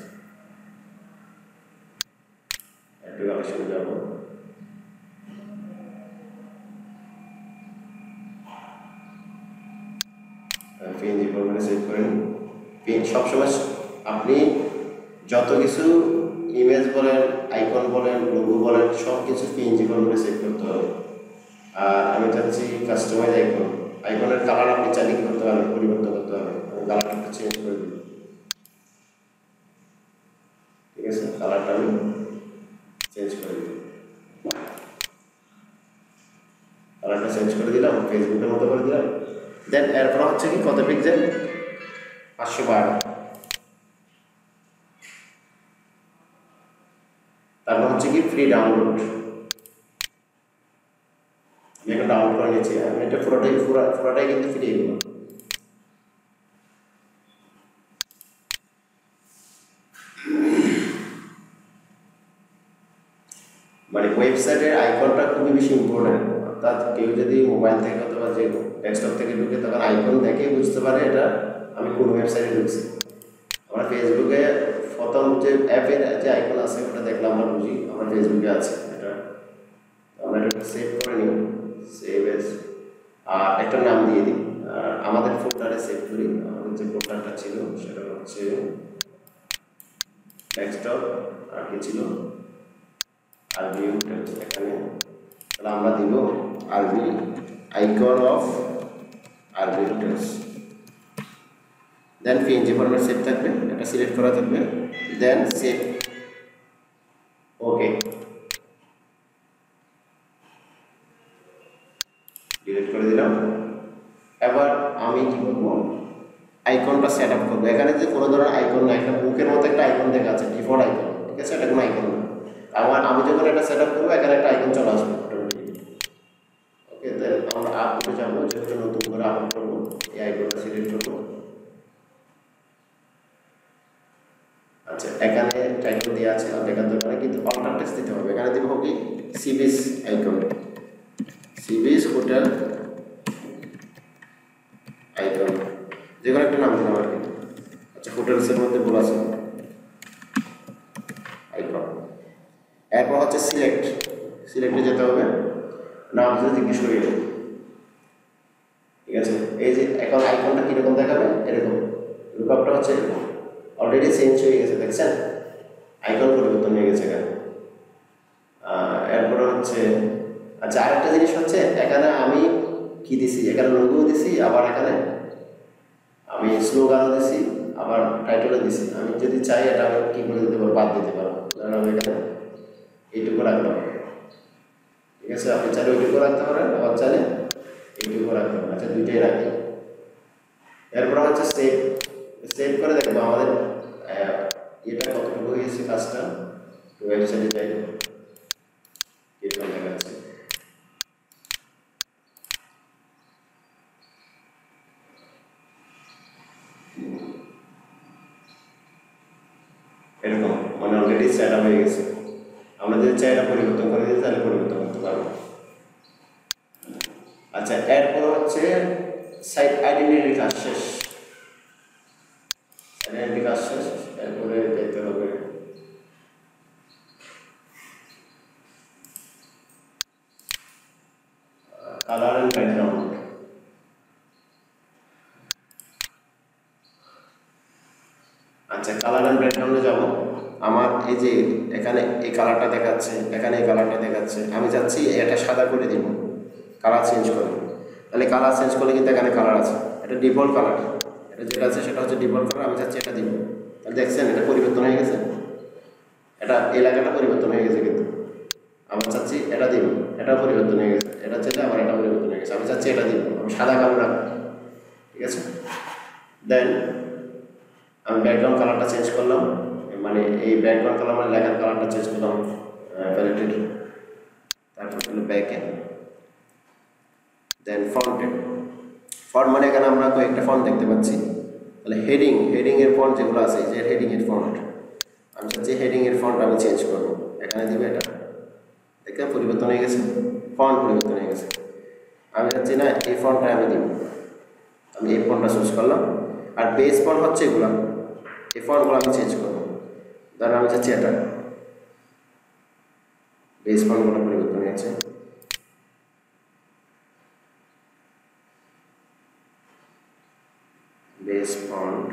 add to collection যাব। পিএনজি ফরম্যাটে সেভ করেন। সবসময় আপনি যত কিছু ইমেজ বলেন, আইকন বলেন, লোগো বলেন, সব কিছু পিএনজি ফরম্যাটে সেভ করতে হবে। আর আমি চাচ্ছি কাস্টমাইজ আইকন, আইকনের কালার আপনি চাইলে কি করতে পারবেন, পরিবর্তন করতে হবে। আমি কালারটা চেঞ্জ করে দিই, ঠিক আছে? কালারটা আমি চেঞ্জ করে দিই, কালারটা চেঞ্জ করে দিলাম, ফেসবুকের মতো করে দিলাম। দেন এরপর হচ্ছে কি কত পিক্সেল? 512। তারপর হচ্ছে কি ফ্রি ডাউনলোড, আমি একটা ডাউনলোড করে নিয়েছি। আমি এটা পুরোটাই কিন্তু ফ্রি এগুলো। মানে ওয়েবসাইটের আইকনটা খুবই বেশি ইম্পর্টেন্ট। অর্থাৎ কেউ যদি মোবাইল থেকে অথবা যে ডেস্কটপ থেকে ঢুকে তখন আইকন দেখে বুঝতে পারে এটা আমি কোন ওয়েবসাইটে ঢুকছি। আমরা ফেসবুকে প্রথম যে অ্যাপের যে আইকন আছে ওটা দেখলে আমরা বুঝি আমরা ফেসবুকে আছে। এটা আমরা এটা সেভ করে নিই, সেভ এস, আর একটা নাম দিয়ে দিই। আর আমাদের ফোল্ডারে সেভ করি। আমাদের যে ফোল্ডারটা ছিল সেটা হচ্ছে ডেস্কটপ, আর কি ছিল আরবি হোটেলস। এখানে তাহলে আমরা দিব আরবি আইকন অফ আরবি হোটেলস। দেন পিএনজি ফরম্যাট সেভ থাকবে, এটা সিলেক্ট করা থাকবে, দেন সেভ, ওকে ডিলিট করে দিলাম। এবার আমি কি করবো, আইকনটা সেট আপ করবো। এখানে যে কোনো ধরনের আইকন না, একটা বুকের মতো একটা আইকন দেখা আছে, ডিফল্ট আইকন, ঠিক আছে? এটা কোনো আইকন না। আমি যখন এটা সেট আপ করবো এখানে একটা আইকন চলে আসবে অটোমেটিকলি। ওকে, দেন আমরা আপলোডে যাবো, যেহেতু নতুন করে আপলোড করবো, এই আইকনটা সিলেক্ট করবো। আচ্ছা, এখানে টাইটেল দেওয়া আছে আর দেখার দরকার নেই, কিন্তু অল্টার টেক্সট দিতে হবে। এখানে দিব কি sea beach icon, sea beach hotel icon, যে কোনো একটা নাম দিলাম আর কি। আচ্ছা, হোটেলসের মধ্যে বলা আছে আইকন। এরপর হচ্ছে সিলেক্টে যেতে হবে, নাম যদি জিজ্ঞেস করি, ঠিক আছে? এই যে এখন আইকনটা কিরকম দেখাবে, এরকম লুকআপটা হচ্ছে এরকম, অলরেডি চেঞ্জ হয়ে গেছে, দেখছেন? আইকন পরিবর্তন হয়ে গেছে এখানে। এরপরে হচ্ছে আচ্ছা, আরেকটা জিনিস হচ্ছে এখানে আমি কি দিছি, এখানে লোগো দিছি, আবার এখানে আমি স্লোগানও দিছি আবার টাইটেলও দিছি। আমি যদি চাই এটা আমি কি করে দিতে পারবো, বাদ দিতে পারবো। ধরেন আমি এখানে এইটুকু রাখলাম, ঠিক আছে? আপনি চাইলে ওইটুকু রাখতে পারেন, আবার চাইলে এইটুকু রাখতে পারেন। আচ্ছা, দুইটাই রাখি। এরপর হচ্ছে সেভ। সেভ করে দেখবো আমাদের এটা কতটুকু হয়েছে কাজটা। ওয়েবসাইটে যাই, কিরকম দেখাচ্ছে। এরকম মানে অলরেডি সেট আপ হয়ে গেছে। আমরা যদি চাই এটা পরিবর্তন করে দিই তাহলে পরিবর্তন করতে পারবো। আচ্ছা, এরপর হচ্ছে সাইট আইডেন্টিটি কাজ শেষ। আইডেন্টিটি কাজ শেষ, এরপরে যেতে হবে কালার এন্ড ব্যাকগ্রাউন্ড। আচ্ছা, কালার এন্ড ব্যাকগ্রাউন্ডে যাব। আমার এই যে এখানে এই কালারটা দেখাচ্ছে, এখানে এই কালারটা দেখাচ্ছে, আমি চাচ্ছি এটা সাদা করে দিব, কালার চেঞ্জ করব। তাহলে কালার চেঞ্জ করলে কিন্তু এখানে কালার আছে, এটা ডিফল্ট কালার, এটা যেটা আছে সেটা হচ্ছে ডিফল্ট কালার। আমি চাচ্ছি এটা দিব, তাহলে দেখছেন এটা পরিবর্তন হয়ে গেছে, এটা এলাকাটা পরিবর্তন হয়ে গেছে। কিন্তু আমি চাচ্ছি এটা দিব, এটা পরিবর্তন হয়ে গেছে, এটা চাইলে আবার এটা পরিবর্তন হয়ে গেছে। আমি চাচ্ছি এটা দিব, আমি সাদা কালো রাখবো, ঠিক আছে? দেন আমি ব্যাকগ্রাউন্ড কালারটা চেঞ্জ করলাম, মানে এই ব্যাকগ্রাউন্ড কালার মানে লেখার কালারটা চেঞ্জ করলাম প্যালেটের। তারপর হলো ব্যাকে, দেন ফন্টে। ফন্ট মানে এখানে আমরা কয়েকটা ফন্ট দেখতে পাচ্ছি। তাহলে হেডিং এর ফন্ট যেগুলো আছে, যে হেডিং এর ফন্ট, আমি চাচ্ছি হেডিং এর ফন্ট আমি চেঞ্জ করবো। এখানে দিবে, এটা দেখতে পরিবর্তন হয়ে গেছে, ফন্ট পরিবর্তন হয়ে গেছে। আমি চাচ্ছি না এই ফন্টটা আমি দিব, আমি এই ফন্টটা চুজ করলাম। আর বেস ফন্ট হচ্ছে এগুলো, এই ফন্টগুলো আমি চেঞ্জ করবো। ধরেন আমি চাচ্ছি এটা, বেস ফন্টগুলো পরিবর্তন হয়েছে। বেস ফন্ট,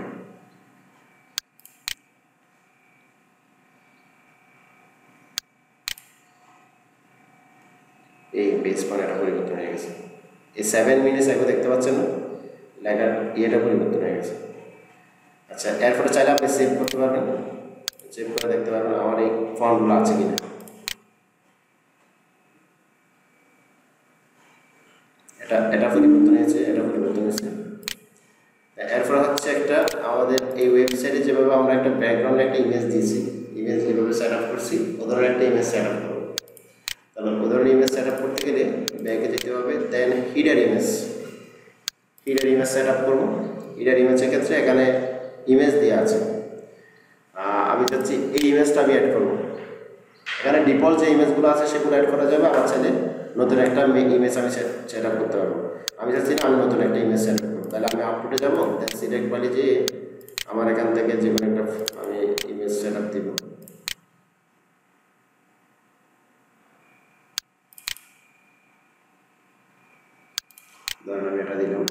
এই বেস ফন্ট এটা পরিবর্তন হয়ে গেছে। এই 7 মিনিটস আগে দেখতে পাচ্ছেন না, লেখার ইয়েটা পরিবর্তন হয়ে গেছে। আচ্ছা, এরপরে চাইলে আপনি সেভ করতে পারবেন, সেভ করে দেখতে পারবেন আমার এই ফন্টগুলো আছে কিনা। এটা পরিবর্তন হয়েছে, এটা পরিবর্তন হয়েছে। এরপর হচ্ছে একটা আমাদের এই ওয়েবসাইটে যেভাবে আমরা একটা ব্যাকগ্রাউন্ডে একটা ইমেজ দিয়েছি, ইমেজ যেভাবে সেট আপ করছি, ওদের একটা ইমেজ সেট আপ করবো। তাহলে ওদের ইমেজ সেট আপ করতে গেলে ব্যাকে যেতে হবে, দেন হিডার ইমেজ সেট আপ করবো। হিডার ইমেজের ক্ষেত্রে এখানে ইমেজ দেওয়া আছে, আমি চাচ্ছি এই ইমেজটা আমি অ্যাড করবো। এখানে ডিফল্ট যে ইমেজগুলো আছে সেগুলো অ্যাড করা যাবে, আমার চাইলে নতুন একটা ইমেজ আমি সেট আপ করতে পারবো। আমি চাচ্ছি না আমি নতুন একটা ইমেজ সেট আপ করবো, তাহলে আমি আপলোডে যাবো, দেন সিলেক্ট বালি যে আমার এখান থেকে যে কোনো একটা আমি ইমেজ সেট আপ দিব। ধরেন আমি এটা দিলাম,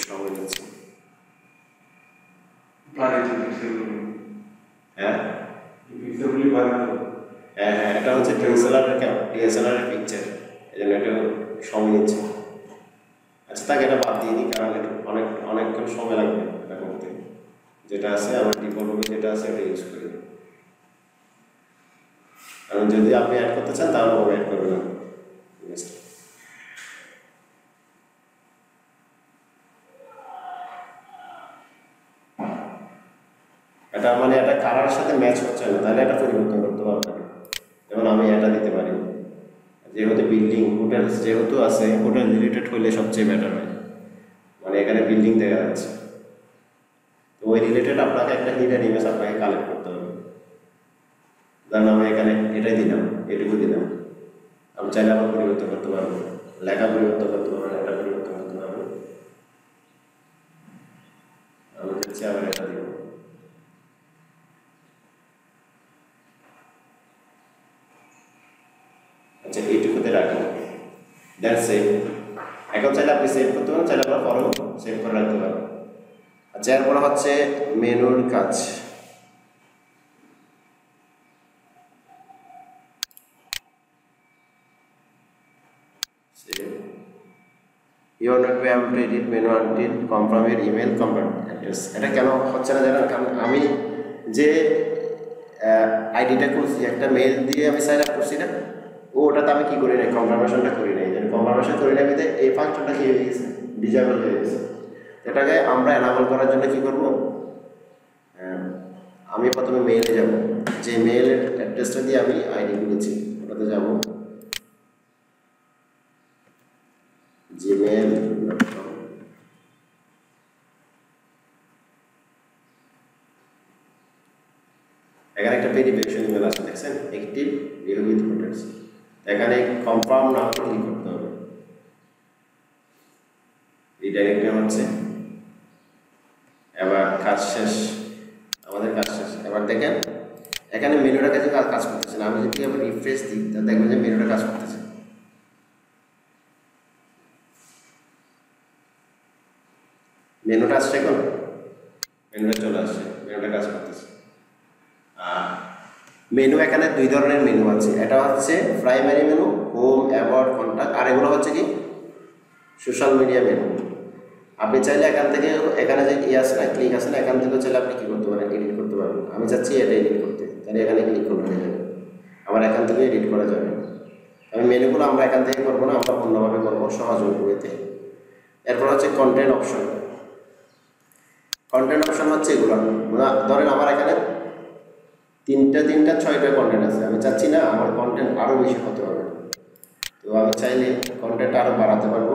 সময় নিচ্ছে। হ্যাঁ, এটা হচ্ছে ডিএসএলআর পিকচার, এই জন্য একটু সময় নিচ্ছে। আচ্ছা, তাকে এটা বাদ দিয়ে দিই, কারণ এটা অনেকক্ষণ সময় লাগবে এটা করতে। যেটা আছে আমার ডিফল্ট যেটা আছে এটা ইউজ করি। কারণ যদি আপনি অ্যাড করতে চান তাহলে ওভাবে অ্যাড করবেন না। এটা মানে এটা কালারের সাথে ম্যাচ হচ্ছে না, তাহলে এটা পরিবর্তন করতে পারবেন। যেমন আমি এটা দিতে পারি, যেহেতু বিল্ডিং হোটেল যেহেতু আছে, হোটেল রিলেটেড হলে সবচেয়ে বেটার হয়, মানে এখানে বিল্ডিং দেখা যাচ্ছে, তো ওই রিলেটেড আপনাকে একটা হিডেন ইমেজ আপনাকে কালেক্ট করতে হবে। ধরেন আমি এখানে এটাই দিলাম, এটুকু দিলাম। আমি চাইলে আবার পরিবর্তন করতে পারবো, লেখা পরিবর্তন করতে পারবেন, এটা পরিবর্তন করতে পারবো। আমি চাচ্ছি আবার এটা দিব। আচ্ছা, এইটুকুতে রাখেন, দেন সেভ। এখন চাইলে আপনি সেভ করতে পারেন, চাইলে আবার পরেও সেভ করে রাখতে পারেন। আচ্ছা, এরপর হচ্ছে মেনুর কাজ। You are not be able to edit menu until confirm your email address. এটা কেন হচ্ছে না জানেন? কারণ আমি যে আইডিটা করছি, একটা মেল দিয়ে আমি সাইন আপ করছি না, ওটাতে আমি কি করি নাই, কনফার্মেশনটা করি নাই। যদি কনফার্মেশন করি নাই, এই ফাংশনটা কি হয়ে গেছে, ডিজেবল হয়ে গেছে। এটাকে আমরা এনাবল করার জন্য কি করব, আমি প্রথমে মেইলে যাব, যে মেইলের অ্যাড্রেসটা দিয়ে আমি আইডি করেছি ওটাতে যাব, gmail.com। এখানে একটা ভেরিফিকেশন ইমেল আছে, দেখছেন, অ্যাক্টিভ রিভিউ উইথ হোটেলস। এখানে কনফার্ম নাও ক্লিক করতে হবে, রিডাইরেক্ট হচ্ছে। এবার কাজ শেষ, আমাদের কাজ শেষ। এবার দেখেন এখানে মেনুটা কাছে কাজ করতেছে না। আমি যদি আবার রিফ্রেশ দিই, তাহলে দেখবেন যে মেনুটা কাজ করতেছে। মেনুটা আসছে, এখন মেনুটা চলে আসছে, মেনুটা কাজ করতেছে। মেনু এখানে দুই ধরনের মেনু আছে। এটা হচ্ছে primary menu, home, about, contact, আর এগুলো হচ্ছে কি সোশ্যাল মিডিয়া মেনু। আপনি চাইলে এখান থেকে, এখানে যে আছে না, ক্লিক আছে না, এখান থেকে চাইলে আপনি কী করতে পারেন, এডিট করতে পারবেন। আমি চাচ্ছি এটা এডিট করতে, তাহলে এখানে ক্লিক করতে যাবে, আবার এখান থেকে এডিট করা যাবে। আমি মেনুগুলো আমরা এখান থেকে করবো না, আমরা অন্যভাবে করবো, সহজ ওয়েতে। এরপর হচ্ছে কন্টেন্ট অপশন। কন্টেন্ট অপশন হচ্ছে এগুলো, ধরেন আমার এখানে তিনটা 6টা কন্টেন্ট আছে। আমি চাচ্ছি না আমার কন্টেন্ট আরও বেশি হতে হবে, তো আমি চাইলে কন্টেন্ট আরও বাড়াতে পারবো।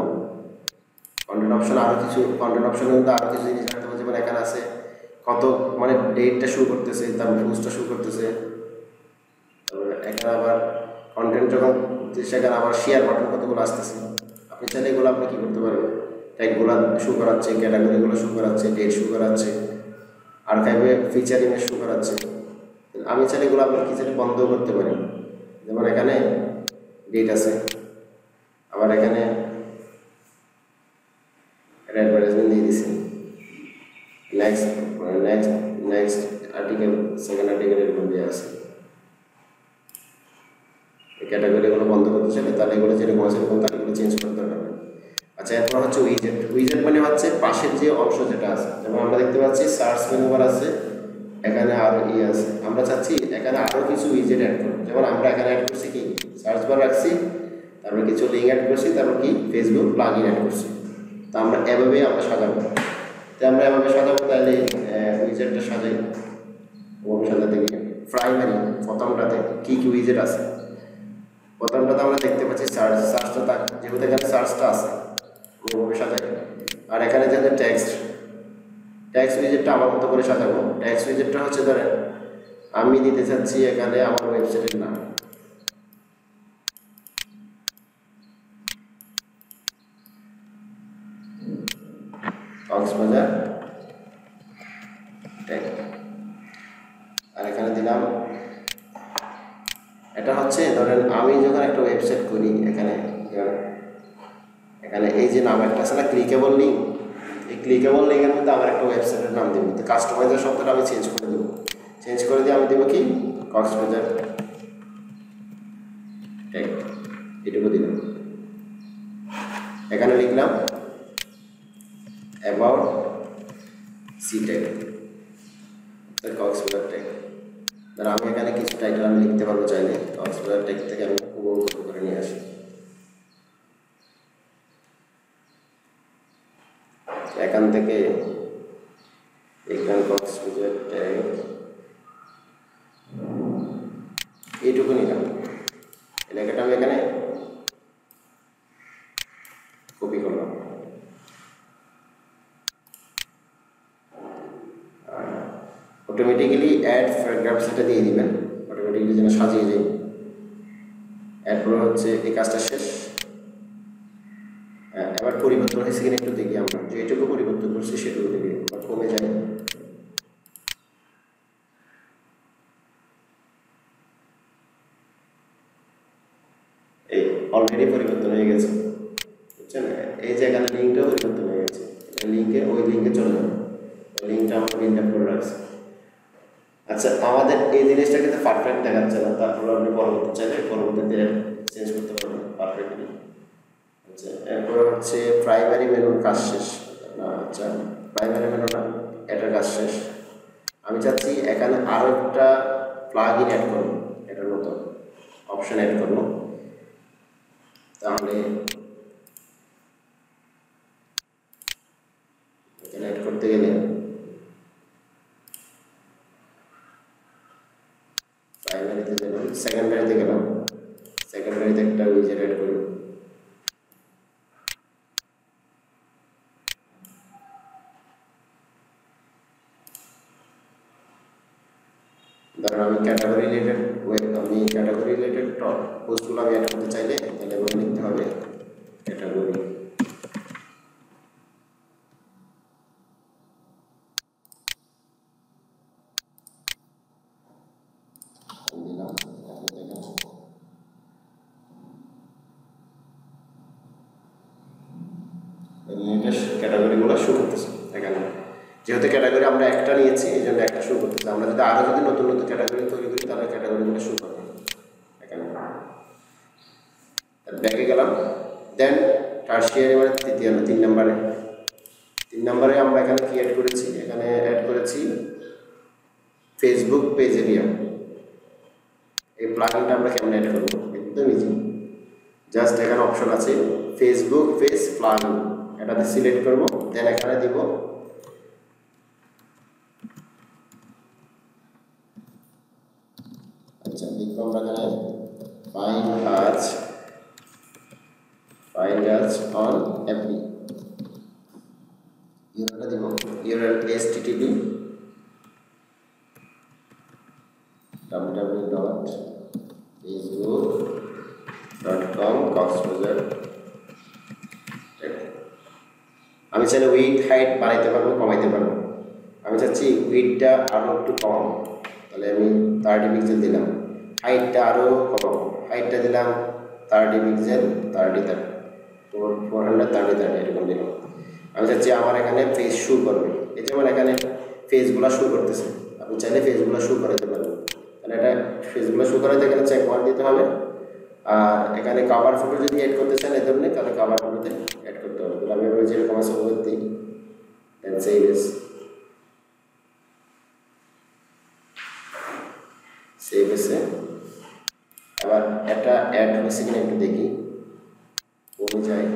কন্টেন্ট অপশন আরও কিছু, কন্টেন্ট অপশনে কিন্তু আরও কিছু জিনিস রাখতে হবে। যেমন এখানে আছে কত, মানে ডেটটা শো করতেছে, তারপর ভিউজটা শো করতেছে। তারপরে এখানে আবার কন্টেন্ট যখন সেখানে আবার শেয়ার বাটন কতগুলো আসতেছে। আপনি চাইলে এগুলো আপনি কী করতে পারবেন, ট্যাগগুলো শো করাচ্ছে, ক্যাটাগরিগুলো শো করাচ্ছে, ডেট শো করাচ্ছে, আর্কাইভে ফিচারিংয়ে শো করাচ্ছে। আমি চাইলে এগুলো আপনার কি চাইলে বন্ধ করতে পারি। যেমন এখানে ডেট আছে, আবার এখানে অ্যাডভার্টাইজমেন্ট দিয়ে দিছি, নেক্সট আর্টিকেল, সেকেন্ড আর্টিকেল এরকম দেওয়া আছে। এই ক্যাটাগরিগুলো বন্ধ করতে চাইলে তাহলে এগুলো যেরকম আছে এরকম তাহলে এগুলো চেঞ্জ করতে হবে। আচ্ছা, এরপর হচ্ছে উইজেট। উইজেট মানে হচ্ছে পাশের যে অংশ যেটা আছে, যেমন আমরা দেখতে পাচ্ছি সার্চ মেনু বার আছে, এখানে আরও আছে। আমরা চাচ্ছি এখানে আরও কিছু উইজেট অ্যাড করব। যেমন আমরা এখানে অ্যাড করছি কি, সার্চ বার রাখছি, তারপরে কিছু লিঙ্ক অ্যাড করছি, তারপর কি ফেসবুক প্লাগইন অ্যাড করছি। তো আমরা এভাবেই আমরা সাজাবো। তো আমরা এভাবে সাজাবো, তাহলে উইজেটটা সাজাই। ওভাবে সাজাতে গিয়ে প্রাইমারি প্রথমটাতে কী কী উইজেট আছে, প্রথমটাতে আমরা দেখতে পাচ্ছি সার্চটা, যেহেতু এখানে সার্চটা আছে ওভাবে সাজাই। আর এখানে যে ট্যাক্স উইজেটটা আমার মতো করে সাজাবো। ট্যাক্স উইজেটটা হচ্ছে, ধরেন আমি দিতে চাচ্ছি এখানে আমার ওয়েবসাইটের নাম, কক্সবাজার ট্যাগ, আর এখানে দিলাম। এটা হচ্ছে ধরেন আমি যখন একটা ওয়েবসাইট করি, এখানে এই যে নাম একটা আছে না, ক্লিকেবল লিঙ্ক, এই ক্লিকেবল লিঙ্কের মধ্যে আমার একটা ওয়েবসাইটের নাম দেবো। তো কাস্টমাইজার শব্দটা আমি চেঞ্জ করে দেবো, চেঞ্জ করে দিয়ে আমি দেবো কি কক্সবাজার ট্যাগ, এটুকু দিলাম। এখানে লিখলাম about sea tag, Cox's Bazar tag. ধর আমি এখানে কিছু টাইটেল আমি লিখতে পারবো চাইলে, কক্সবাজার ট্যাগ থেকে আমি উপভোগ করে নিয়ে আসি। এখান থেকে এখানে কক্সবাজার ট্যাগ এইটুকু নিলাম। এলাকাটা আমি এখানে কপি করলাম। অটোমেটিক্যালি অ্যাড প্যারাগ্রাফস এটা দিয়ে দিবেন, অটোমেটিক্যালি যেন সাজিয়ে যায়। এরপর হচ্ছে এই কাজটা শেষ। এবার পরিবর্তন হয়েছে কিনা একটু দেখি, আমরা যেটুকু পরিবর্তন করছি সেটুকু দেখি, কমে যায়। এই অলরেডি পরিবর্তন হয়ে গেছে, বুঝছেন? এই যে এখানে লিঙ্কটাও পরিবর্তন হয়ে গেছে। লিঙ্কে ওই লিঙ্কে চলে যাবে, আচ্ছা আমাদের এই জিনিসটা কিন্তু পারফেক্ট দেখাচ্ছে না, তারপরে আপনি পরবর্তী চাইলে পরবর্তীতে চেঞ্জ করতে পারবেন পারফেক্টলি। আচ্ছা এরপরে হচ্ছে প্রাইমারি মেনুর কাজ শেষ না, আচ্ছা প্রাইমারি মেনু না, এটার কাজ শেষ। আমি চাচ্ছি এখানে আরও একটা প্লাগ ইন অ্যাড করবো, এটার মতো অপশন অ্যাড করবো। তাহলে এখানে অ্যাড করতে গেলে প্রাইমারিতে গেলাম, সেকেন্ডারিতে গেলাম, সেকেন্ডারিতে একটা উইজেট অ্যাড করি। ধরুন আমি ক্যাটাগরি রিলেটেড পোস্টগুলো আমি অ্যাড করতে চাইলে তাহলে এভাবে লিখতে হবে ক্যাটাগরি। ক্যাটাগরিগুলো শো করতেছে এখানে, যেহেতু ক্যাটাগরি আমরা একটা নিয়েছি এই জন্য একটা শো করতেছে। আমরা যদি আরও যদি নতুন নতুন ক্যাটাগরি তৈরি করি তাহলে ক্যাটাগরিগুলো শো করবে এখানে। ব্যাকে গেলাম, দেন টার্সিয়ারি মানে তৃতীয়, 3 নম্বরে আমরা এখানে কি অ্যাড করেছি, এখানে অ্যাড করেছি ফেসবুক পেজ এরিয়া। এই প্লাগইনটা আমরা কেমন অ্যাড করবো, একদম ইজি। জাস্ট এখানে অপশন আছে ফেসবুক পেজ প্লাগইন, এটাতে সিলেক্ট করবো, দেন এখানে দিব আচ্ছা লিখবো আমরা এখানে find us on FB, URL দিব, ইউআরএল http www.facebook.com/coxbazar। আমি চাইলে উইথ হাইট বাড়াইতে পারবো, কমাইতে পারবো। আমি চাচ্ছি উইথটা আরও একটু কম, তাহলে আমি 30 পিক্সেল দিলাম। হাইটটা আরও কমাবো, হাইটটা দিলাম 30 পিক্সেল, 430 এরকম দিলাম। আমি চাচ্ছি আমার এখানে ফেস শো করবে, এই যেমন এখানে ফেসগুলো শো করতেছে, আপনি চাইলে ফেসগুলো শো করাতে পারবেন। তাহলে এটা ফেসগুলো শো করাতে গেলে চেক 1 দিতে হবে। আর এখানে কভার ফটো যদি অ্যাড করতে চান এই ধরনের, তাহলে কভার ফটোতে অ্যাড করতে হবে। তাহলে আমি এভাবে যেরকম আছে ওভাবে দিই, দেন সেভ এস, সেভ এসে আবার এটা অ্যাড হয়েছে কিনা একটু দেখি, কমে যায়।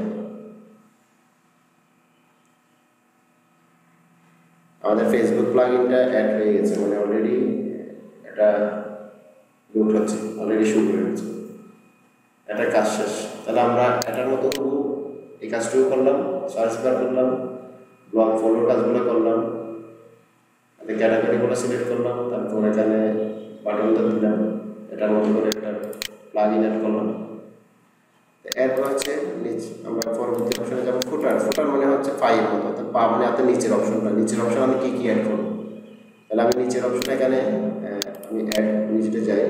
আমাদের ফেসবুক প্লাগইনটা অ্যাড হয়ে গেছে, মানে অলরেডি এটা লোড হচ্ছে, অলরেডি শুরু হয়ে গেছে, এটা কাজ শেষ। তাহলে আমরা এটার মতো এই কাজটুকু করলাম, সার্চ বার করলাম, ব্লগ ফলো কাজগুলো করলাম, ক্যাটাগরিগুলো সিলেক্ট করলাম, তারপর এখানে বাটনটা দিলাম, এটার মতো করে একটা প্লাগইন অ্যাড করলাম। এরপর হচ্ছে আমরা পরবর্তী অপশনে যাবো ফুটার। ফুটার মানে হচ্ছে পায়ের মতো, অর্থাৎ পা মানে হাতে নিচের অপশনটা। নিচের অপশন আমি কী অ্যাড করবো, তাহলে আমি নিচের অপশন এখানে আমি অ্যাড নিচে যাই,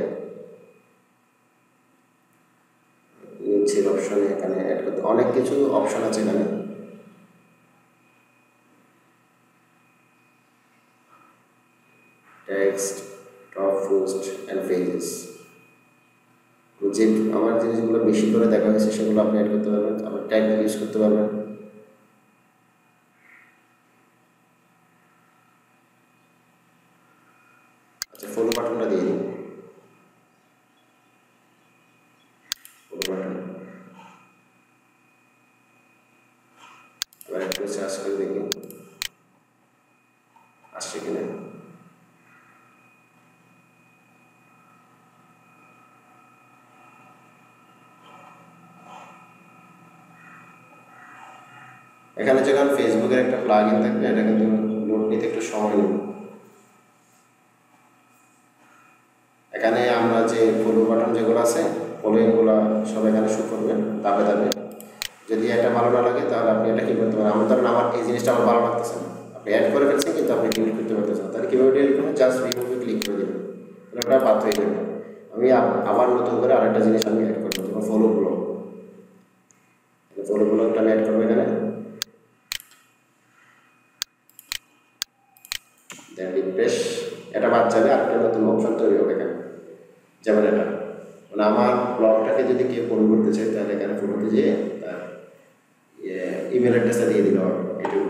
নিচের অপশনে এখানে অ্যাড করতে অনেক কিছু অপশন আছে এখানে। Text, top post and pages, যে আমার জিনিসগুলো বেশি করে দেখা হয়েছে সেগুলো আপনি অ্যাড করতে পারবেন। আবার ট্যাগ ইউজ করতে পারবেন। আচ্ছা ফলো বাটনটা দিয়ে দিই, ফলো বাটন। এবার একটু সার্চ করে দেখি আসছে কিনা। এখানে যখন ফেসবুকের একটা প্লাগইন থাকবে, এটা কিন্তু লোড নিতে একটু সময় নেবে। এখানে আমরা যে ফলো বাটন যেগুলো আছে, ফলোইংগুলো সব এখানে শো করবে ধাপে ধাপে। যদি এটা ভালো না লাগে তাহলে আপনি এটা কী করতে পারেন, আমার ধরেন আমার এই জিনিসটা আমার ভালো লাগতেছে না, আপনি অ্যাড করে ফেলছেন কিন্তু আপনি ডিলিট করতে পারতেছেন, তাহলে কীভাবে ডিলিট করবেন, জাস্ট রিমুভে ক্লিক করে দেবেন, তাহলে ওটা বাদ হয়ে যাবে। আমি আবার নতুন করে আরেকটা জিনিস আমি অ্যাড করবো, যেমন ফলোগুলো একটা আমি অ্যাড করবো এখানে, দেন রিফ্রেশ। এটা বাদ যাবে, আরেকটা নতুন অপশন তৈরি হবে এখানে। যেমন এটা মানে আমার ব্লগটাকে যদি কেউ ফোন করতে চায় তাহলে এখানে ফোনতে যেয়ে তার ইমেল অ্যাড্রেসটা দিয়ে দিল এটুকু।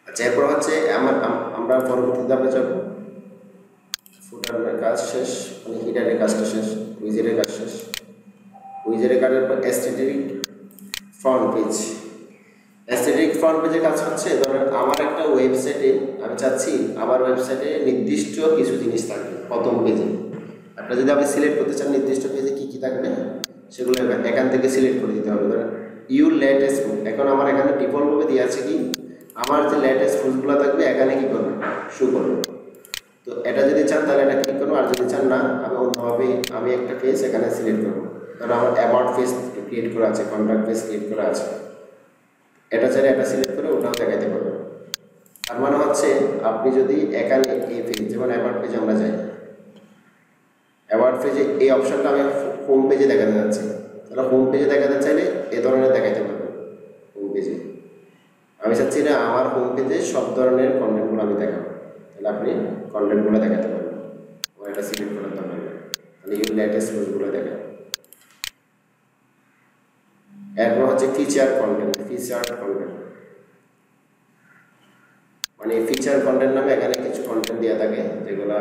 আচ্ছা, এরপর হচ্ছে আমরা পরবর্তীতে আমরা যাবো ফুটারের কাজ শেষ, মানে হিডারের কাজটা শেষ, উইজেটের কাজ শেষ। উইজেটের কাজের পর aesthetic front page. Aesthetic front পেজের কাজ হচ্ছে ধরেন আমার একটা ওয়েবসাইটে আমি চাচ্ছি আমার ওয়েবসাইটে নির্দিষ্ট কিছু জিনিস থাকবে প্রথম পেজে। আপনারা যদি আপনি সিলেক্ট করতে চান নির্দিষ্ট পেজে কী কী থাকবে সেগুলো এখান থেকে সিলেক্ট করে দিতে হবে। ধরেন ইউর লেটেস্ট পোস্ট, এখন আমার এখানে ডিফল্টভাবে দিয়ে আছে কি আমার যে লেটেস্ট পোস্টগুলো থাকবে এখানে কী করবে শো করবে। তো এটা যদি চান তাহলে এটা ক্লিক করবো, আর যদি চান না আমি অন্যভাবে আমি একটা পেজ এখানে সিলেক্ট করবো। ধরো আমার অ্যাবাউট পেজ ক্রিয়েট করা আছে, কন্ট্যাক্ট পেজ ক্রিয়েট করা আছে, এটা চাইলে এটা সিলেক্ট করে ওটাও দেখাইতে পারবেন। তার মানে হচ্ছে আপনি যদি এখানে এই পেজ যেমন অ্যাবাউট পেজে আমরা যাই, অ্যাবাউট পেজে এই অপশনটা আমি হোম পেজে দেখাতে যাচ্ছি, তাহলে হোম পেজে দেখাতে চাইলে এ ধরনের দেখাইতে পারবেন। হোম পেজে আমি চাচ্ছি না আমার হোম পেজে সব ধরনের কন্টেন্টগুলো আমি দেখাবো, তাহলে আপনি কন্টেন্টগুলো দেখাতে পারবেন। এটা সিলেক্ট করার দরকার নেই, তাহলে ইউর লেটেস্ট পোস্টগুলো দেখাবেন। এরপর হচ্ছে ফিচার কন্টেন্ট। ফিচার কন্টেন্ট মানে ফিচার কন্টেন্ট নামে এখানে কিছু কন্টেন্ট দেওয়া থাকে যেগুলা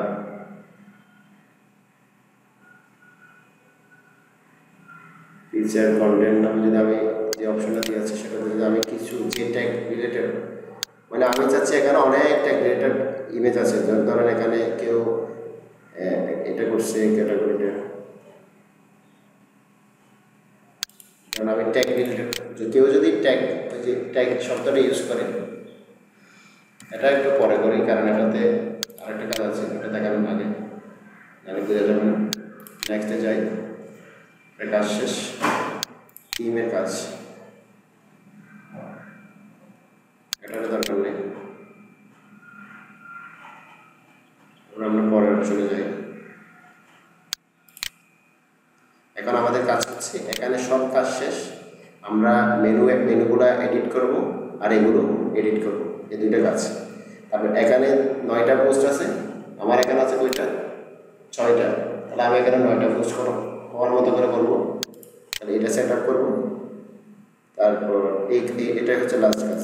ফিচার কন্টেন্ট নামে যদি আমি যে অপশনটা দিয়ে আছে সেটা যদি আমি কিছু যে ট্যাগ রিলেটেড, মানে আমি চাচ্ছি এখানে অনেক ট্যাগ রিলেটেড ইমেজ আছে। ধরেন এখানে কেউ এটা করছে ক্যাটাগরিটা, কারণ আমি ট্যাগ রিলেটেড কেউ যদি ট্যাগ ওই যে ট্যাগ শব্দটা ইউজ করে, এটা একটু পরে করি কারণ এটাতে আরেকটা কাজ আছে, এটা দেখাবেন আগে জানি বোঝা যাবে না। নেক্সটে যাই, এটা কাজ শেষ। টিমের কাজ এটার দরকার নেই, আমরা পরের অপশনে যাই। এখন আমাদের কাজ হচ্ছে এখানে সব কাজ শেষ, আমরা মেনুগুলো এডিট করব আর এগুলো এডিট করব, এই দুইটা কাজ। তারপর এখানে 9টা পোস্ট আছে, আমার এখানে আছে কয়টা 6টা, তাহলে আমি এখানে 9টা পোস্ট হওয়ার মতো করে করবো। তাহলে এটা সেট আপ করবো, তারপর এটা হচ্ছে লাস্ট কাজ।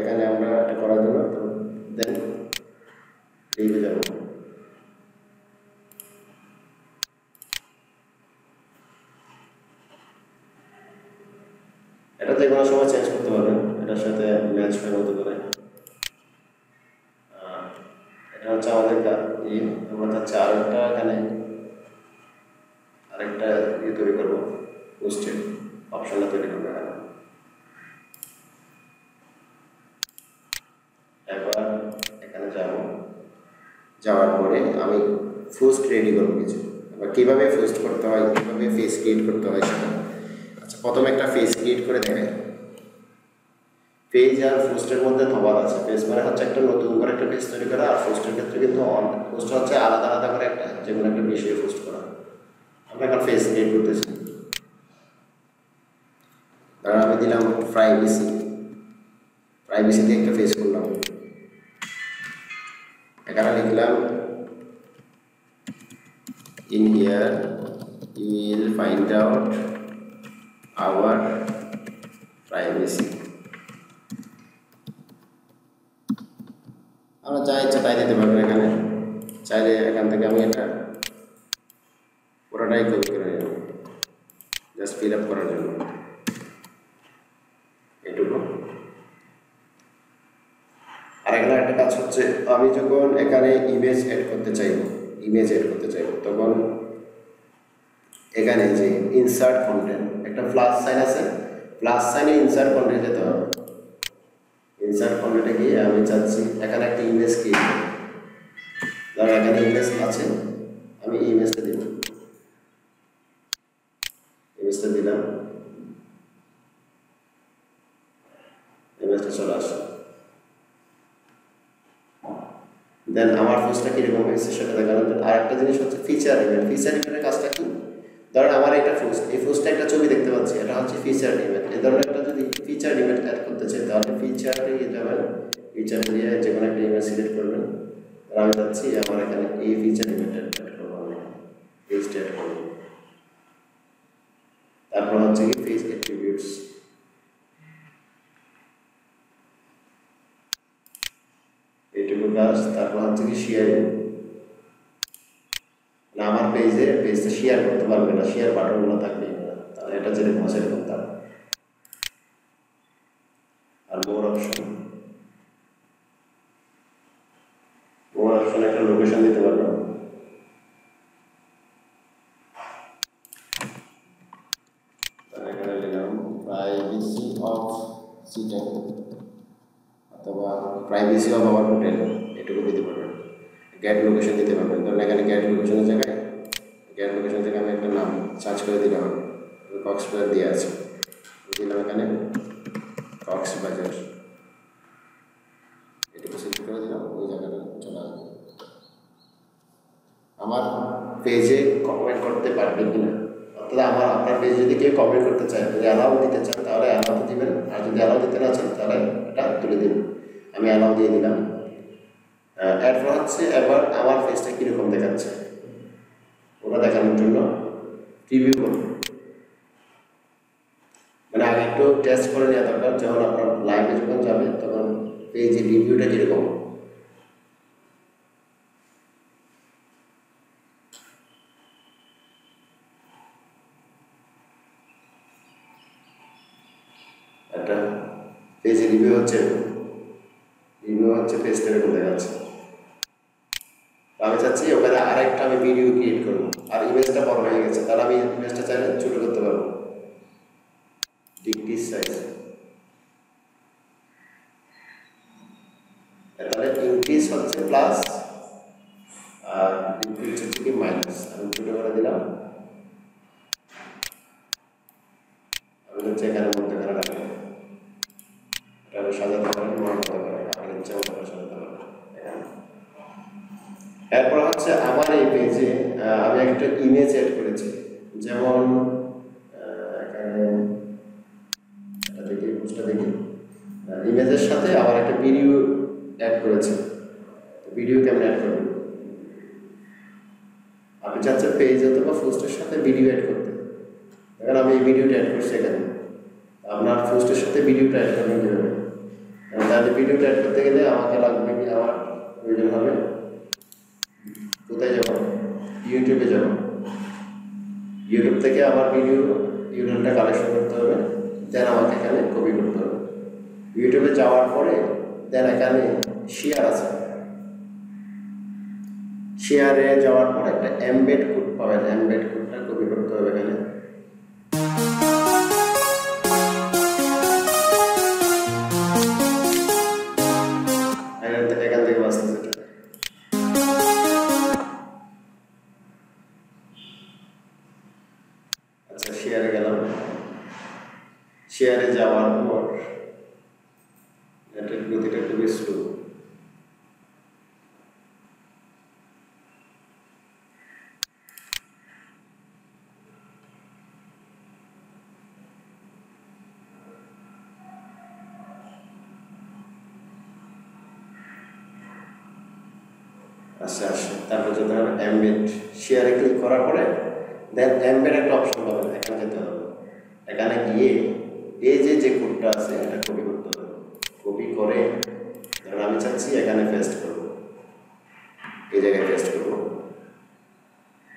এখানে আমরা এটা করার জন্য তো দেন লিখে যাব। এটা যে কোনো সময় চেঞ্জ করতে পারবেন, এটার সাথে ম্যাচ হয়ে মতো করে। এটা হচ্ছে আমাদের আমরা হচ্ছে আরেকটা এখানে আরেকটা তৈরি করবো, পোস্টের অপশনটা তৈরি করবো এখানে। একবার এখানে যাওয়ার পরে আমি পোস্ট রেডি করবো কিছু, এবার কীভাবে পোস্ট করতে হয়, কীভাবে ফেস ক্রিয়েট করতে হয় সেটা। আচ্ছা, প্রথমে একটা ফেস ক্রিয়েট করে দেখাই। পেজ আর পোস্টের মধ্যে তফাৎ আছে। পেজ মানে হচ্ছে একটা নতুন করে একটা পেজ তৈরি করা, আর পোস্টের ক্ষেত্রে কিন্তু পোস্ট হচ্ছে আলাদা আলাদা করে একটা যেমন একটা বিষয়ে পোস্ট করা। আমরা এখন ফেস ক্রিয়েট করতেছি, কারণ আমি দিলাম প্রাইভেসি দিয়ে একটা ফেস করলাম। এখানে লিখলাম in here you will find out our privacy। আমরা যা ইচ্ছা তাই দিতে পারবেন এখানে, চাইলে এখান থেকে আমি এটা পুরোটাই কপি করে নেব জাস্ট ফিল আপ করার জন্য এটুকু। আর এখানে একটা কাজ হচ্ছে আমি যখন এখানে ইমেজ এড করতে চাইব তখন এখানে যে ইনসার্ট কন্টেন্ট একটা প্লাস সাইন আছে, প্লাস সাইনে ইনসার্ট কন্টেন্ট যেতে হবে। ইনসার্ট কন্টেন্টে গিয়ে আমি চাচ্ছি এখানে একটা ইমেজ ক্রিয়েট করব। ধর এখানে ইমেজ আছে, আমি ইমেজটা দিব, ইমেজটা দিলাম, ইমেজটা চলে আসে। দেন আমার পোস্টটা কীরকম হয়েছে সেটা দেখানোর জন্য আরেকটা জিনিস হচ্ছে ফিচার ইমেজ। ফিচার ইমেজের কাজটা কি, ধরেন আমার এটা পোস্ট, এই পোস্টে একটা ছবি দেখতে পাচ্ছি, এটা হচ্ছে ফিচার ইমেজ। এই ধরনের একটা যদি ফিচার ইমেজ অ্যাড করতে চাই তাহলে ফিচারে গিয়ে যাবেন, ফিচার দিয়ে যে কোনো একটা ইমেজ সিলেক্ট করবেন। আমি যাচ্ছি আমার এখানে এই ফিচার লিমিটেড অ্যাড করবো, আমি পেজটা অ্যাড করবো। তারপর হচ্ছে কি পেজ অ্যাট্রিবিউটস, এইটুকু কাজ। তারপর হচ্ছে কি শেয়ারিং, না আমার পেজটা শেয়ার করতে পারবে না, শেয়ার বাটনগুলো থাকবে না, তাহলে এটা যেরকম আছে এরকম থাকবে। আর মোর অপশন একটা লোকেশন দিতে পারবো, এখানে দিলাম প্রাইভেসি অফ সিটেল অথবা প্রাইভেসি অফ আওয়ার হোটেল, এটুকু দিতে পারবেন। গ্যাট লোকেশন দিতে পারবেন, ধরুন এখানে গ্যাট লোকেশনের জায়গায় আমি একটা নাম সার্চ করে দিলাম, কক্সবাজার দিয়ে আছে, দিলাম এখানে কক্সবাজার, এটুকু সিলেক্ট করে দিলাম, ওই জায়গাটা চলে আসবে। আমার পেজে কমেন্ট করতে পারবে কিনা, অর্থাৎ আপনার পেজে যদি কেউ কমেন্ট করতে চায়, যদি অ্যালাউ দিতে চান তাহলে অ্যালাউ দিবেন, আর যদি অ্যালাউ দিতে না চান তাহলে এটা তুলে দিবেন। আমি অ্যালাউ দিয়ে দিলাম। এরপর হচ্ছে এবার আমার পেজটা কীরকম দেখাচ্ছে ওটা দেখানোর জন্য রিভিউ করব, মানে আগে একটু টেস্ট করে নেওয়া দরকার, যখন আপনার লাইভে যখন যাবে তখন পেজের রিভিউটা কীরকম। একটা পেজে রিভিউ হচ্ছে পেজটা এরকম দেখাচ্ছে। আমি চাচ্ছি ওখানে আরেকটা আমি ভিডিও ক্রিয়েট করবো, আর ইমেজটা বড় হয়ে গেছে, তাহলে আমি ইমেজটা চাইলে ছোট করতে পারবো, ডিক্রিজ সাইজ, তাহলে ইনক্রিজ হচ্ছে প্লাস আর ডিক্রিজ হচ্ছে কি মাইনাস। আমি ছোট করে দিলাম, আমি হচ্ছে এখানে মধ্যে করে রাখলাম, এটা আমি সাজাতে পারি, মনে করতে পারি, আপনি ইচ্ছা মতো করে সাজাতে পারেন। এরপর হচ্ছে আমার এই পেজে আমি একটা ইমেজ অ্যাড করেছি, যেমন এখানে এটা দেখি, পোস্টটা দেখি, ইমেজের সাথে আবার একটা ভিডিও অ্যাড করেছি। ভিডিও কেমন অ্যাড করবেন, আপনি চাচ্ছেন পেজ অথবা পোস্টের সাথে ভিডিও অ্যাড করতে, এখন আমি এই ভিডিওটা অ্যাড করছি এখানে, আপনার পোস্টের সাথে ভিডিওটা অ্যাড করবেন কীভাবে, তাহলে ভিডিওটা অ্যাড করতে গেলে আমাকে লাগবে কি, আমার প্রয়োজন হবে কোথায় যাব, ইউটিউবে যাব, ইউটিউব থেকে আমার ভিডিও ইউআরএলটা কালেকশন করতে হবে, দেন আমাকে এখানে কপি করতে হবে। ইউটিউবে যাওয়ার পরে দেন এখানে শেয়ার আছে, শেয়ারে যাওয়ার পরে একটা এমবেড কোড পাবেন, এমবেড কোডটা কপি করতে হবে এখানে, এখান থেকে বাঁচতেছে। আচ্ছা, শেয়ারে গেলাম, শেয়ারে যাওয়ার পর নেটের গতিটা খুবই স্লো, আচ্ছা আসে। তারপর যদি এমবেড, শেয়ারে ক্লিক করার পরে দেন এমবেড একটা অপশন পাবেন, এখানে যেতে হবে, এখানে গিয়ে এই যে কোডটা আছে এটা কপি করতে হবে, কপি করে ধরুন আমি চাচ্ছি এখানে পেস্ট করব, এই জায়গায় পেস্ট করব।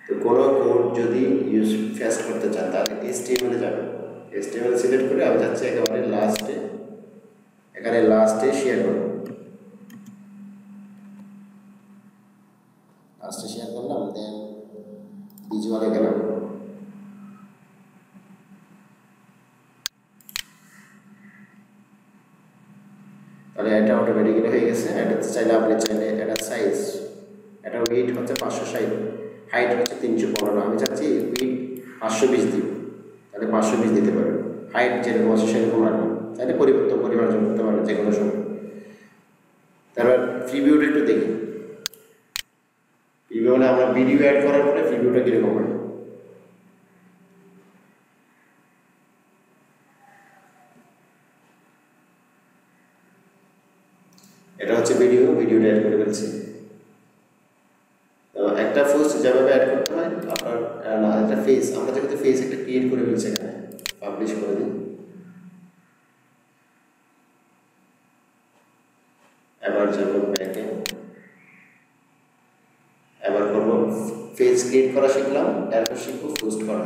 তো কোনো কোড যদি পেস্ট করতে চান তাহলে HTML এ যাবেন, HTML সিলেক্ট করে আমি চাচ্ছি একেবারে লাস্টে, এখানে লাস্টে শেয়ার করব, লাস্টে শেয়ার করলাম, দেন ভিজুয়ালে গেলাম, তাহলে এটা অটোমেটিক্যালি হয়ে গেছে। এটা চাইলে আপনি চাইলে এটা সাইজ, এটা ওয়েট হচ্ছে 560, হাইট হচ্ছে 315, আমি চাচ্ছি ওয়েট 520 দিব, তাহলে 520 দিতে পারবেন, হাইট যেরকম আছে সেরকম রাখবেন, তাহলে পরিমার্জন করতে পারবেন যে কোনো সময়। তারপর প্রিভিউটা একটু দেখি, প্রিভিউ মানে আমরা ভিডিও অ্যাড করার পরে প্রিভিউটা কীরকম হয়। এটা হচ্ছে ভিডিওটা অ্যাড করে ফেলছি, একটা পোস্ট যেভাবে অ্যাড করতে হয় আপনার একটা ফেস, আমরা যেহেতু ফেস একটা ক্রিয়েট করে ফেলছি এখানে, পাবলিশ করে দিই। এবার যাব ব্যাকে, এবার করবো ফেস ক্রিয়েট করা শিখলাম, এরপর শিখবো পোস্ট করা।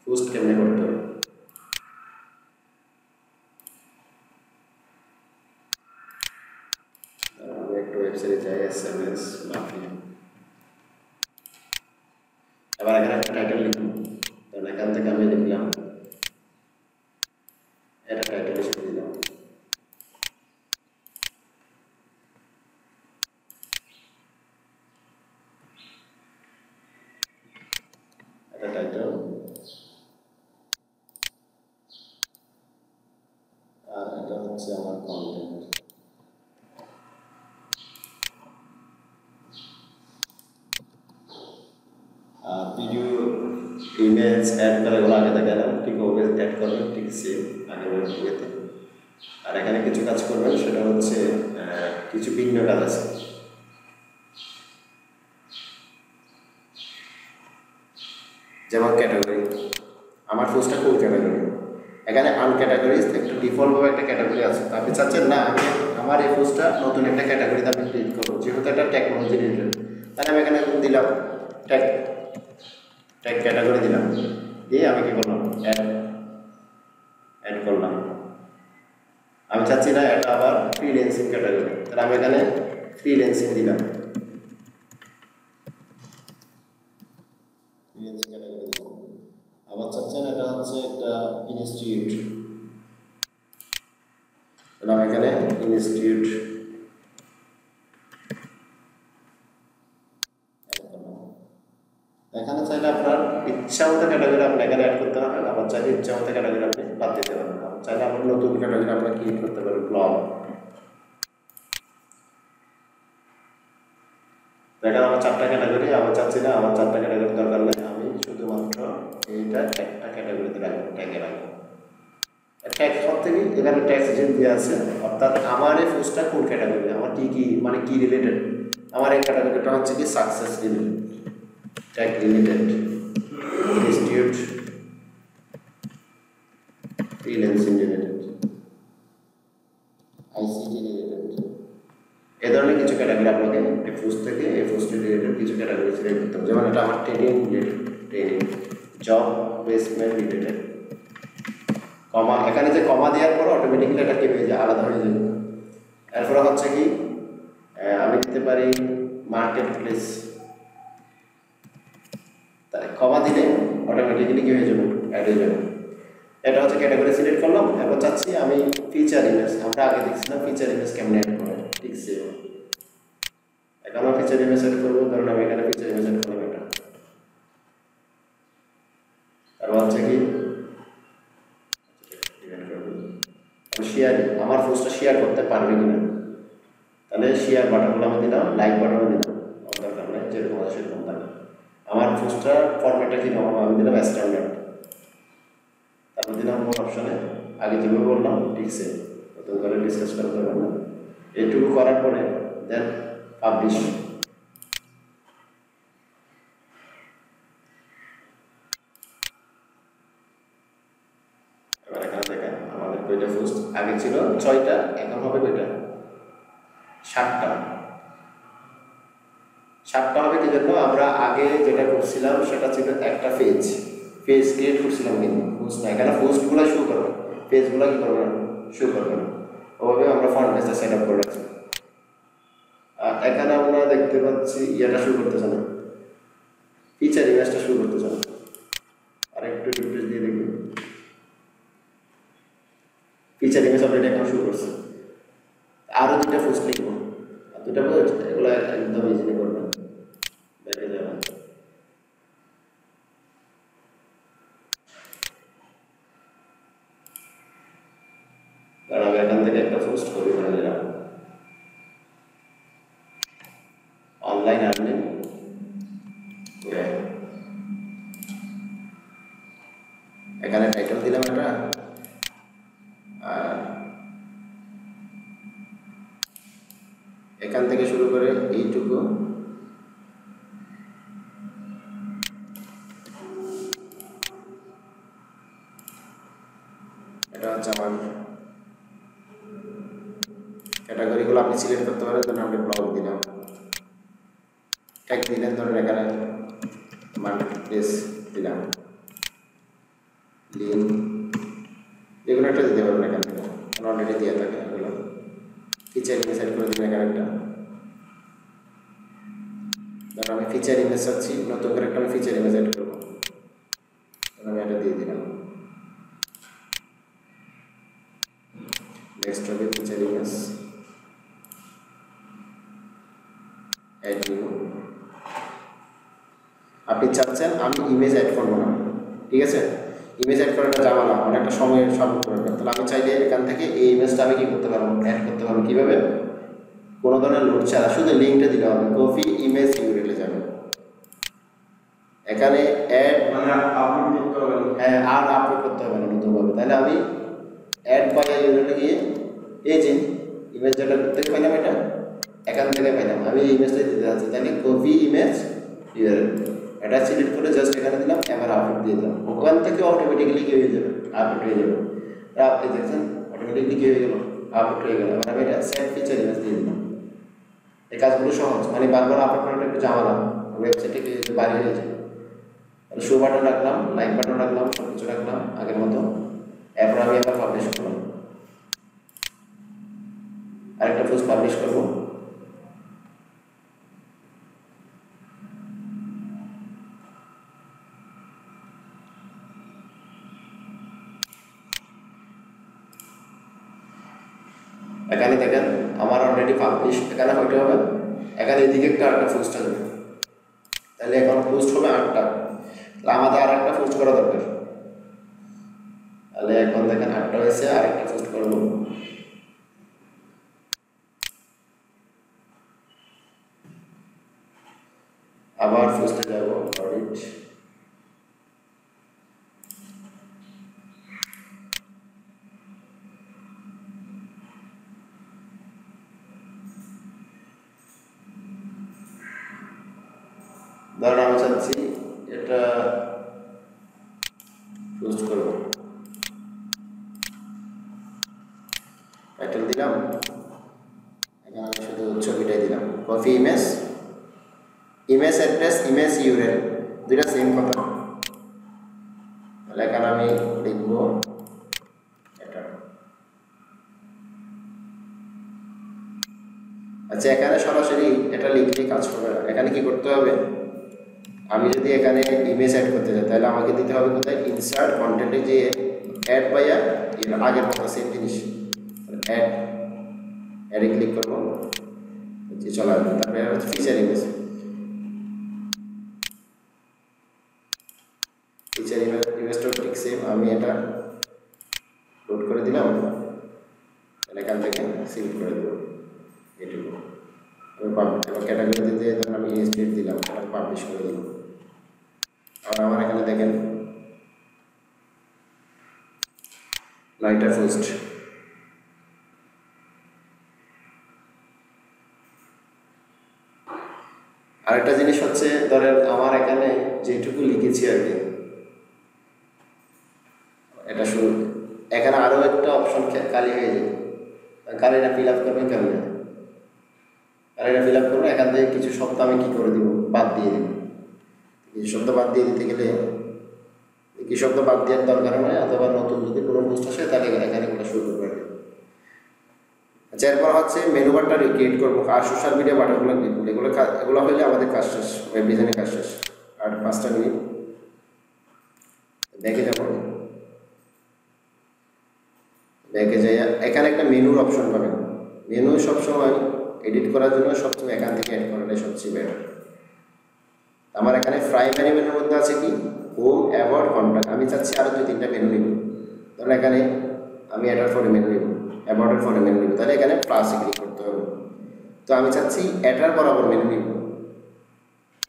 পোস্ট কেমনে করতে হবে, আমি একটু ওয়েবসাইটে যাই, এসএমএস মাফি। এবার এখানে একটা টাইটেল লিখব, কারণ এখান থেকে আমি লিখলাম এটা টাইটেল হিসেবে দিলাম। এটা টাইটেল, আর এটা হচ্ছে আমার কন্টেন্ট। ভিডিও ইমেজ অ্যাড করে এগুলো আগে দেখালাম, ঠিক ওভাবে অ্যাড করবেন, ঠিক সেম আগে ইয়েতে। আর এখানে কিছু কাজ করবেন, সেটা হচ্ছে কিছু ভিন্ন কাজ আছে। যেমন ক্যাটাগরি, আমার পোস্টটা কোন ক্যাটাগরি, এখানে আনক্যাটাগরিজ একটু ডিফল্টভাবে একটা ক্যাটাগরি আছে। আপনি চাচ্ছেন না আমি আমার এই পোস্টটা নতুন একটা ক্যাটাগরিতে আমি ক্রিয়েট করবো, যেহেতু এটা টেকনোলজি রিলেটেড, তাহলে আমি এখানে দিলাম ট্যাগ, ট্যাগ ক্যাটাগরি দিলাম, দিয়ে আমি কি করলাম অ্যাড করলাম। আমি চাচ্ছি না এটা আবার ফ্রিল্যান্সিং ক্যাটাগরি, তাহলে আমি এখানে ফ্রিল্যান্সিং দিলাম, ফ্রিল্যান্সিং ক্যাটাগরি দিলাম। আবার চাচ্ছেন এটা হচ্ছে একটা ইনস্টিটিউট, তাহলে আমি এখানে ইনস্টিটিউট। এখানে চাইলে আপনার ইচ্ছা মতো ক্যাটাগরি আপনি এখানে অ্যাড করতে পারবেন, আবার চাইলে ইচ্ছা মতো ক্যাটাগরি আপনি বাদ দিতে পারবেন। চাইলে আপনার নতুন ক্যাটাগরি আপনার ক্রিয়েট করতে পারেন, ব্লগ। দেখেন আমার 4টা ক্যাটাগরি, আমার চাচ্ছি না আমার 4টা ক্যাটাগরি দরকার নেই, আমি শুধুমাত্র এইটা একটা ক্যাটাগরিতে রাখবো, ট্যাগে রাখবো। ট্যাগ করতে গিয়ে এখানে ট্যাক্স যে দেওয়া আছে, অর্থাৎ আমার এই পোস্টটা কোন ক্যাটাগরি, আমার কি মানে কি রিলেটেড, আমার এই ক্যাটাগরিটা হচ্ছে কি success related, tag related, institute, freelancing related, ICT related, এই ধরনের কিছু ক্যাটাগরি আপনাকে এই পোস্ট থেকে এই পোস্ট রিলেটেড কিছু ক্যাটাগরি সিলেক্ট করতে হবে। যেমন এটা আমার training related, training, job placement related, comma, এখানে যে কমা দেওয়ার পর অটোমেটিক্যালি এটা কি হয়ে যায়, আলাদা হয়ে যাবে। এরপরে হচ্ছে কি আমি দিতে পারি মার্কেট প্লেস, তাই কমা দিলে অটোমেটিক্যালি কি হয়ে যাবে, অ্যাড হয়ে যাবে। এটা হচ্ছে ক্যাটাগরি সিলেক্ট করলাম। এরপর চাচ্ছি আমি ফিচার ইমেজ, আমরা আগে দেখছিলাম ফিচার ইমেজ কেমনে অ্যাড করে, ঠিক সেম এখানেও ফিচার ইমেজ অ্যাড করবো, কারণ আমি এখানে ফিচার ইমেজ অ্যাড করলাম এটা। তারপর হচ্ছে কি শেয়ার, আমার পোস্টটা শেয়ার করতে পারবে কিনা, তাহলে শেয়ার বাটনগুলো আমি দিলাম, লাইক বাটনও দিলাম, আমার দরকার নেই, যেরকম আছে সেরকম থাকে। আমার পোস্টটার ফরম্যাটটা কী রকম, আমি দিলাম স্ট্যান্ডার্ড, তারপর দিলাম মোর অপশনে, আগে যেভাবে বললাম ঠিক সেম, নতুন করে ডিসকাস করতে পারবেন না। এইটুকু করার পরে দেন পাবলিশ। এবার এখানে দেখেন আমাদের কয়টা পোস্ট, আগে ছিল 6টা, এখন হবে কয়টা, 7টা। 7টা হবে কি জন্য, আমরা আগে যেটা করছিলাম সেটা ছিল একটা পেজ ক্রিয়েট করছিলাম, কিন্তু পোস্ট না, এখানে পোস্টগুলো শো করবে, পেজগুলো কি করবে না, শো করবে না। ওভাবে আমরা ফ্রন্ট পেজটা সেট আপ করে রাখছি। আর এখানে আমরা দেখতে পাচ্ছি ইয়েটা শো করতেছে না, ফিচার ইমেজটা শো করতেছে না। আর একটু রিফ্রেশ দিয়ে দেখি, ফিচার ইমেজ অলরেডি এখন শো করছে। আরও 2টা পোস্ট লিখবো, আর 2টা পোস্ট এগুলো একদম ইজিলি করবেন, দেখে যাবেন। কারণ আমি এখান থেকে একটা পোস্ট কপি করে নিলাম, অনলাইন আর্নিং, এখানে টাইটেল দিলাম এটা, আর এখান থেকে শুরু করে এইটুকু হচ্ছে আমার ক্যাটাগরিগুলো আপনি সিলেক্ট করতে পারেন। ধরুন আপনি ব্লগ দিলাম, ট্যাগ দিলেন, ধরুন এখানে মার্কেট প্লেস দিলাম, লিঙ্ক যেগুলো একটা দিতে পারবেন এখান থেকে, অলরেডি দেওয়া থাকে এগুলো। ফিচার ইমেজ সেট করে দিবেন এখানে একটা, ধরুন আমি ফিচার ইমেজ চাচ্ছি, নতুন করে একটা আমি ফিচার ইমেজ সেট করবো, আমি এটা দিয়ে দিলাম। নেক্সট হবে ফিচার ইমেজ, অ্যাড নিউ। আপনি চাচ্ছেন আমি ইমেজ অ্যাড করবো না, ঠিক আছে? ইমেজ অ্যাড করাটা ঝামেলা, অনেকটা সময়ের সাপোর্ট করবে। তাহলে আমি চাইলে এখান থেকে এই ইমেজটা আমি কি করতে পারবো, অ্যাড করতে পারবো। কীভাবে? কোনো ধরনের লোড ছাড়া, শুধু লিঙ্কটা দিলে হবে। কপি ইমেজ ইউআরএল যাবে, এখানে অ্যাড মানে আপলোড করতে হবে না। হ্যাঁ, আর আপলোড করতে হবে না নতুনভাবে। তাহলে আমি অ্যাড বাই ইউআরএল গিয়ে এই যে ইমেজ যেটা থেকে পাইলাম, এটা এখান থেকে পাইলাম, আমি এই ইমেজটা দিতে যাচ্ছি। তাহলে কপি ইমেজ ইউআরএল এটা সিলেক্ট করে জাস্ট এখানে দিলাম, এবার আপলোড দিয়ে দিলাম। ওখান থেকে অটোমেটিক্যালি কি হয়ে যাবে, আপলোড হয়ে যাবে। আপনি দেখছেন অটোমেটিক্যালি কি হয়ে গেল, আপলোড হয়ে গেল। এবার আমি এটা সেভ ফিচার ইমেজ দিয়ে দিলাম। এই কাজগুলো সহজ, মানে বারবার আপলোড করাটা একটু ঝামেলা, ওয়েবসাইটে কি বাইরে হয়ে যায়। তাহলে শো বাটন রাখলাম, লাইক বাটন রাখলাম, সব কিছু রাখলাম আগের মতো। এরপর আমি আবার পাবলিশ করলাম, আরেকটা পোস্ট পাবলিশ করবো। এখানে দেখেন আমার অলরেডি পাবলিশ, এখানে হইতে হবে, এখানে এদিকে একটা আরেকটা পোস্ট আসবে। তাহলে এখন পোস্ট হবে 8টা, তাহলে আমাদের আর একটা পোস্ট করা দরকার। তাহলে এখন দেখেন 8টা হয়েছে, আরেকটা পোস্ট করবো। আবার পোস্টে যাবো, অডিট, ধরুন আমি চাচ্ছি এটা পোস্ট করবো, টাইটেল দিলাম, এখানে আমি শুধু ছবিটাই দিলাম, copy image, image address, image URL দুইটা সেম কথা। তাহলে এখানে আমি লিখব এটা। আচ্ছা, এখানে সরাসরি এটা লিখলে কাজ করবে না, এখানে কি করতে হবে, আমি যদি এখানে ইমেজ অ্যাড করতে চাই তাহলে আমাকে দিতে হবে কোথায়, ইনসার্ট কন্টেন্টে যে অ্যাড বাই এর আগের মতো সেম জিনিস, অ্যাডে ক্লিক করবো, যে চলে আসবে। তারপরে হচ্ছে ফিচার ইমেজ, ফিচার ইমেজটাও ঠিক সেম, আমি এটা লোড করে দিলাম, তাহলে এখান থেকে সিলেক্ট করে দেবো এটুকু। আমি এবার ক্যাটাগরি দিতে ধরুন আমি স্টেট দিলাম, এটা পাবলিশ করে দিলাম। আর আমার এখানে দেখেন 9টা পোস্ট। আরেকটা জিনিস হচ্ছে, ধরেন আমার এখানে যেটুকু লিখেছি আর কি, এটা শুরু, এখানে আরো একটা অপশন খালি হয়ে যায়, কালিটা ফিল আপ করবে কেমন, কালিটা ফিল আপ করবো, এখান থেকে কিছু শব্দ আমি কি করে দিব, বাদ দিয়ে দিব। কিছু শব্দ বাদ দিয়ে দিতে গেলে কি শব্দ বাদ দেওয়ার দরকার নয়, অথবা নতুন যদি কোনো পোস্ট আসে তাহলে এখানে এগুলো শুরু করবে। আচ্ছা, এরপর হচ্ছে মেনু বারটা ক্রিয়েট করবো, আর সোশ্যাল মিডিয়া বাটনগুলো ক্লিক করবো। এগুলো হলে আমাদের কাজ শেষ, ওয়েব ডিজাইনের কাজ শেষ। আর 5টা মিনিট ব্যাকে যাবো, ব্যাকে যাই, এখানে একটা মেনুর অপশন পাবেন। মেনু সবসময় এডিট করার জন্য সবসময় এখান থেকে অ্যাড করাটাই সবচেয়ে বেটার। আমার এখানে প্রাইমারি মেনুর মধ্যে আছে কি, হোম, অ্যাবাউট, কন্ট্যাক্ট। আমি চাচ্ছি আরও 2-3টা মেনু নিব। ধরুন এখানে আমি এটার ফরে মেনু নিব, অ্যাবাউটের ফরে মেনু নিব, তাহলে এখানে প্লাসে ক্লিক করতে হবে। তো আমি চাচ্ছি এটার বরাবর মেনু নিব,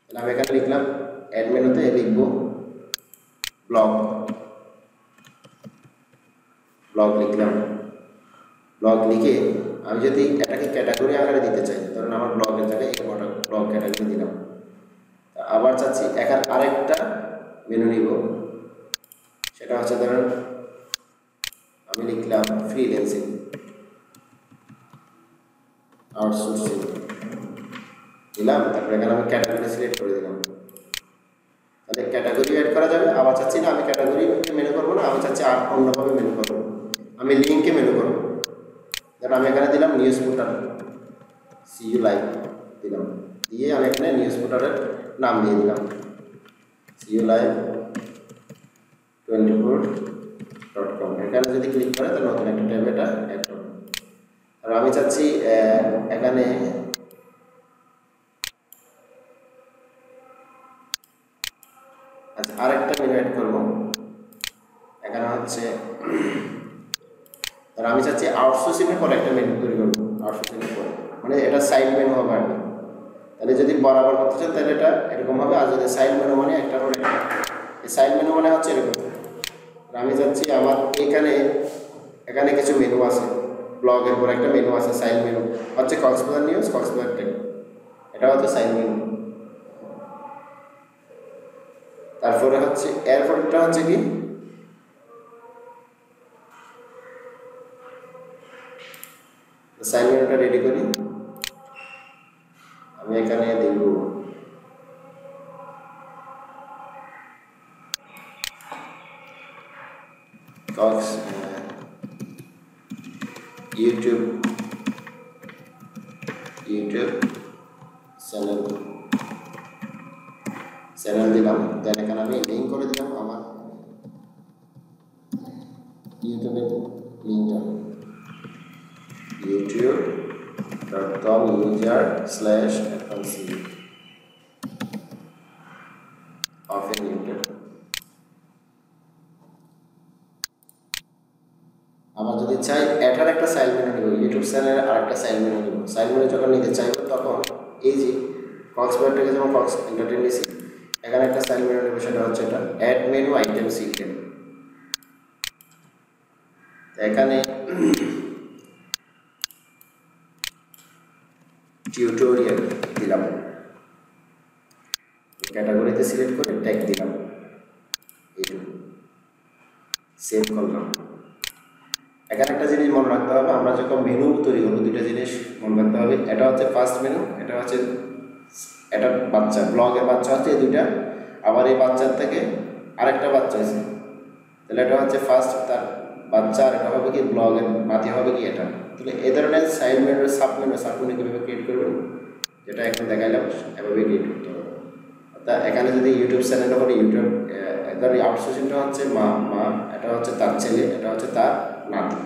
তাহলে আমি এখানে লিখলাম অ্যাড মেনুতে লিখব ব্লগ, ব্লগ লিখলাম। ব্লগ লিখে আমি যদি এটাকে ক্যাটাগরি আকারে দিতে চাই, ধরুন আমার ব্লগের জায়গায় ব্লগ ক্যাটাগরি দিলাম। আবার চাচ্ছি এখানে আরেকটা মেনু নিব, সেটা হচ্ছে ধরেন আমি লিখলাম ফ্রিল্যান্সিং আউটসোর্সিং দিলাম, তারপরে এখানে আমি ক্যাটাগরি সিলেক্ট করে দিলাম। তাহলে ক্যাটাগরি অ্যাড করা যাবে। আবার চাচ্ছি না আমি ক্যাটাগরি মেনু করবো না, আমি চাচ্ছি আর অন্যভাবে মেনু করবো, আমি লিঙ্কে মেনু করবো। যেন আমি এখানে দিলাম নিউজ পোর্টাল সিইউ লাইভ দিলাম, দিয়ে আমি এখানে নিউজ পোর্টালের নাম দিয়ে দিলাম সিইউ লাইভ 24.com। এখানে যদি ক্লিক করে তাহলে নতুন একটা ট্যাব এটা অ্যাড হবে। আর আমি চাচ্ছি এখানে আচ্ছা আরেকটা মেনু অ্যাড করবো। এখানে হচ্ছে আর আমি চাচ্ছি আউটসোর্সিং এর পরে একটা মেনু তৈরি করবো, আউটসোর্সিং এর পরে মানে এটা সাইড মেনু হবে আর কি। তাহলে যদি বরাবর করতে চান তাহলে এটা এরকম হবে, আর যদি সাইড মেনু মানে একটা পরে একটা, এই সাইড মেনু মানে হচ্ছে এরকম। আমি চাচ্ছি আমার এখানে কিছু মেনু আছে, ব্লগের পর একটা মেনু আছে সাইড মেনু হচ্ছে কক্সবাজার নিউজ, কক্সবাজার টেক, এটা হচ্ছে সাইড মেনু। তারপরে হচ্ছে এরপরটা হচ্ছে কি সাইড মেনুটা রেডি করি। আমি এখানে দেখব ইউটিউব চ্যানেল দিলাম, দেন এখানে আমি লিঙ্ক করে দিলাম আমার ইউটিউবের লিঙ্কটা youtube.com user/FNCU often YouTube। আমার যদি চাই এটার একটা সাইড মেনু নিব, ইউটিউব চ্যানেলের আরেকটা সাইড মেনু নিব। সাইড মেনু যখন নিতে চাইব তখন এই যে কক্সবাজার থেকে যেমন কক্স এন্টারটেইন নিছি, এখানে একটা সাইড মেনু নিব, সেটা হচ্ছে এটা অ্যাড মেনু আইটেম সিলেক্ট। এখানে টিউটোরিয়াল দিলাম, ক্যাটাগরিতে সিলেক্ট করে ট্যাগ দিলাম, এইটুকু সেভ করলাম। এখানে একটা জিনিস মনে রাখতে হবে, আমরা যখন মেনু তৈরি করবো দুইটা জিনিস মনে রাখতে হবে। এটা হচ্ছে ফার্স্ট মেনু, এটা হচ্ছে এটা বাচ্চা, ব্লগের বাচ্চা হচ্ছে এই দুইটা, আবার এই বাচ্চার থেকে আরেকটা বাচ্চা আছে, তাহলে এটা হচ্ছে ফার্স্ট, তার বাচ্চা, আর এটা হবে কি ব্লগের মাতি হবে কি এটা। তাহলে এই ধরনের সাইড মেনু সাব মেনু কীভাবে ক্রিয়েট করবেন, যেটা এখন দেখাইলাম এভাবে ক্রিয়েট করতে হবে। অর্থাৎ এখানে যদি ইউটিউব চ্যানেল করে ইউটিউব ধর আউটসোর্সিংটা হচ্ছে মা, এটা হচ্ছে তার ছেলে, এটা হচ্ছে তার নাতি।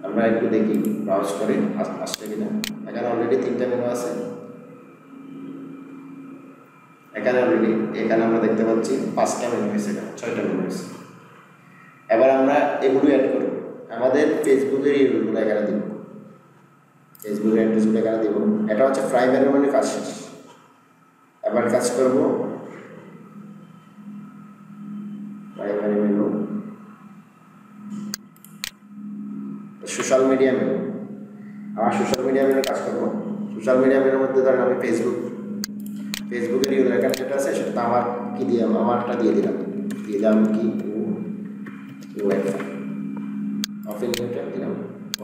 আমরা একটু দেখি ব্রাউজ করে আসছে কিনা। এখানে অলরেডি 3টা মেনু আছে, এখানে আমরা দেখতে পাচ্ছি 5টা মেনু হয়েছে, 6টা মেনু হয়েছে। এবার আমরা এগুলো অ্যাড করব, আমাদের ফেসবুকের ইউগুলো এখানে দিব, ফেসবুকের অ্যাড্রেসগুলো এখানে দিব। এটা হচ্ছে প্রাইমারি মেনু কাজ শেষ। এবার কাজ করব primary menu, social media menu. আমার সোশ্যাল মিডিয়া মেনু কাজ করবো। সোশ্যাল মিডিয়া মেনুর মধ্যে ধরেন আমি ফেসবুকের ইউজার এখানে যেটা আছে সেটা আমার কি দিয়ে আমারটা দিয়ে দিলাম কি ওয়াইফাই অফিন লিঙ্কটা দিলাম,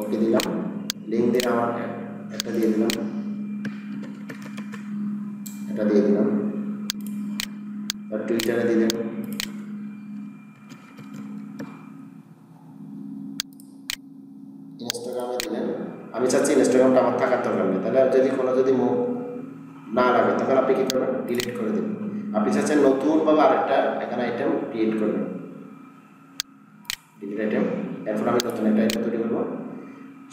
ওকে দিলাম, লিঙ্ক দিয়ে আমার একটা দিয়ে দিলাম, এটা দিয়ে দিলাম, আর টুইটারে দিলাম, ইনস্টাগ্রামে দিলেন। আমি চাচ্ছি ইনস্টাগ্রামটা আমার থাকার দরকার নেই, তাহলে যদি মুখ না লাগে তখন আপনি কী করবেন, ডিলিট করে দেবেন। আপনি চাচ্ছেন নতুনভাবে আরেকটা এখানে আইটেম ক্রিয়েট করবেন, ডিলিট আইটেম। এরপর আমি নতুন একটা আইটেম তৈরি করবো,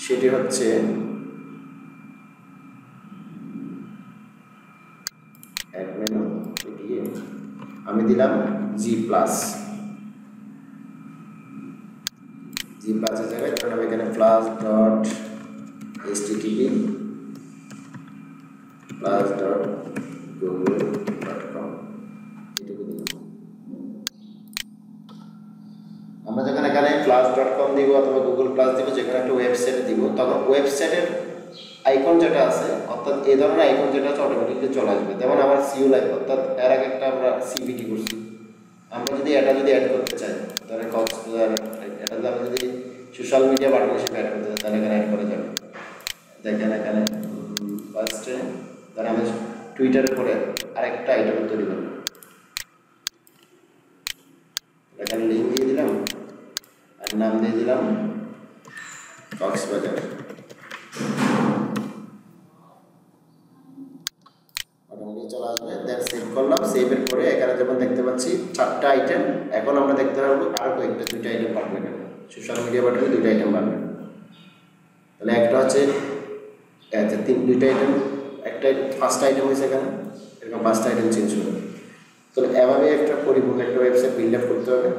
সেটি হচ্ছে আমি দিলাম G+, G+এর জায়গায় ধরুন আমি এখানে plus.http+.google.com এটুকু দিলাম। আমরা যখন এখানে plus.com দিব অথবা গুগল প্লাস দিব, যেখানে একটা ওয়েবসাইট দিব, তখন ওয়েবসাইটের আইকন যেটা আছে, অর্থাৎ এই ধরনের আইকন যেটা আছে অটোমেটিকলি চলে আসবে। যেমন আমার সিইউ লাইভ, অর্থাৎ এর আগে একটা আমরা সিবিটি করছি, আমরা যদি এটা অ্যাড করতে চাই, ধরেন কক্সবাজার, এটা আমি যদি সোশ্যাল মিডিয়া বাটন হিসেবে অ্যাড করতে চাই, তাহলে এখানে অ্যাড করা যাবে। দেখেন এখানে ফার্স্টে ধর আমি টুইটারের পরে আরেকটা আইটেম তৈরি করব। এখানে লিঙ্ক দিয়ে দিলাম আর নাম দিয়ে দিলাম কক্সবাজার। অটোমেটিক চলে আসবে, দেন সেভ করলাম। সেভের পরে এখানে যখন দেখতে পাচ্ছি 4টা আইটেম, এখন আমরা দেখতে পারবো আরও কয়েকটা 2টা আইটেম বাড়বে। এখানে সোশ্যাল মিডিয়া বাটনে 2টা আইটেম বাড়বে। তাহলে একটা হচ্ছে 2টা আইটেম, একটা ফার্স্ট আইটেম হয়েছে এখানে, এরকম 5টা আইটেম চেঞ্জ হবে। তো এভাবে একটা পরিপূর্ণ একটা ওয়েবসাইট বিল্ড আপ করতে হবে।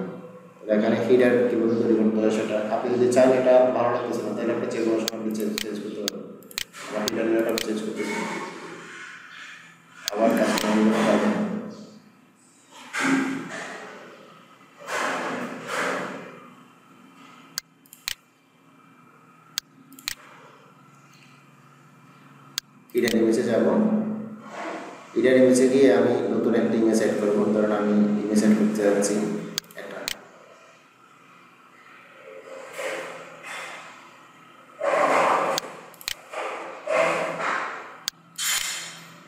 এখানে হিডার কীভাবে তৈরি করতে হবে সেটা আপনি যদি চান, এটা ভালো লাগতেছে না তাহলে আপনি যে কোনো সময় চেঞ্জ করতে পারবেন। আবার হিডার নেটটা চেঞ্জ করতেছি, আবার কাস্টমার হিডার ইমেজে যাব। হিডার ইমেজে গিয়ে আমি নতুন একটা ইমেজ অ্যাড করবো। ধরুন আমি ইমেজ অ্যাড করতে যাচ্ছি এটা,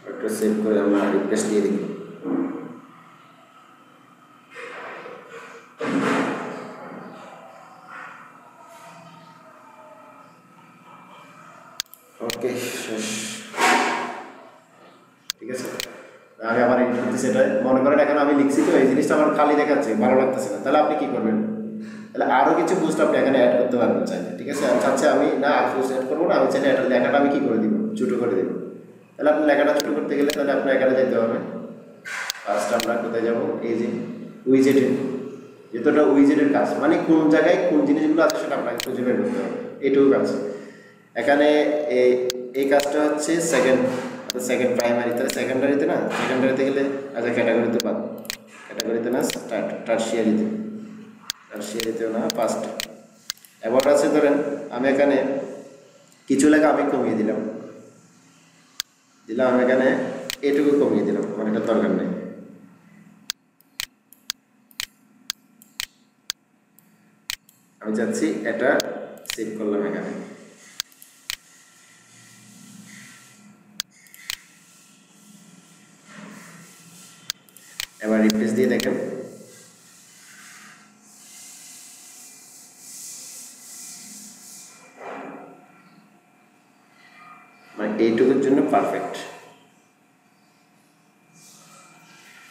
একটা সেভ করে আমরা রিফ্রেশ দিয়ে দিই। ওকে, শেষ। ঠিক আছে, আমি আবার এডিট করতেছি। এটা মনে করেন এখন আমি লিখছি তো এই জিনিসটা আমার খালি দেখাচ্ছে, ভালো লাগতেছে না, তাহলে আপনি কি করবেন? তাহলে আরও কিছু বুস্ট আপনি এখানে অ্যাড করতে পারবেন চাইলে। ঠিক আছে, আমি চাচ্ছি আমি না আর বুস্ট অ্যাড করবো না, আমি চাইলে এটা লেখাটা আমি কী করে দিব, ছোটো করে দেবো। তাহলে আপনি লেখাটা ছোটো করতে গেলে তাহলে আপনার এখানে যেতে হবে। ফার্স্ট আমরা কোথায় যাবো, এই যে উইজেটের, যেহেতু এটা উইজেটের কাজ, মানে কোন জায়গায় কোন জিনিসগুলো আছে সেটা আপনাকে খুঁজে বের করতে হবে, এটুকু কাজ। এখানে এই কাজটা হচ্ছে সেকেন্ড প্রাইমারি, তাহলে সেকেন্ডারিতে না, সেকেন্ডারিতে গেলে আচ্ছা ক্যাটাগরিতে বাদ, ক্যাটাগরিতে না টার্সিয়ারিতেও না, ফার্স্ট। এবার আছে ধরেন আমি এখানে কিছু লেখা আমি কমিয়ে দিলাম, আমি এখানে এটুকু কমিয়ে দিলাম, আমার এটা দরকার নেই। আমি চাচ্ছি এটা সেভ করলাম এখানে। এবার রিফ্রেশ দিয়ে দেখেন, মানে এইটুকুর জন্য পারফেক্ট।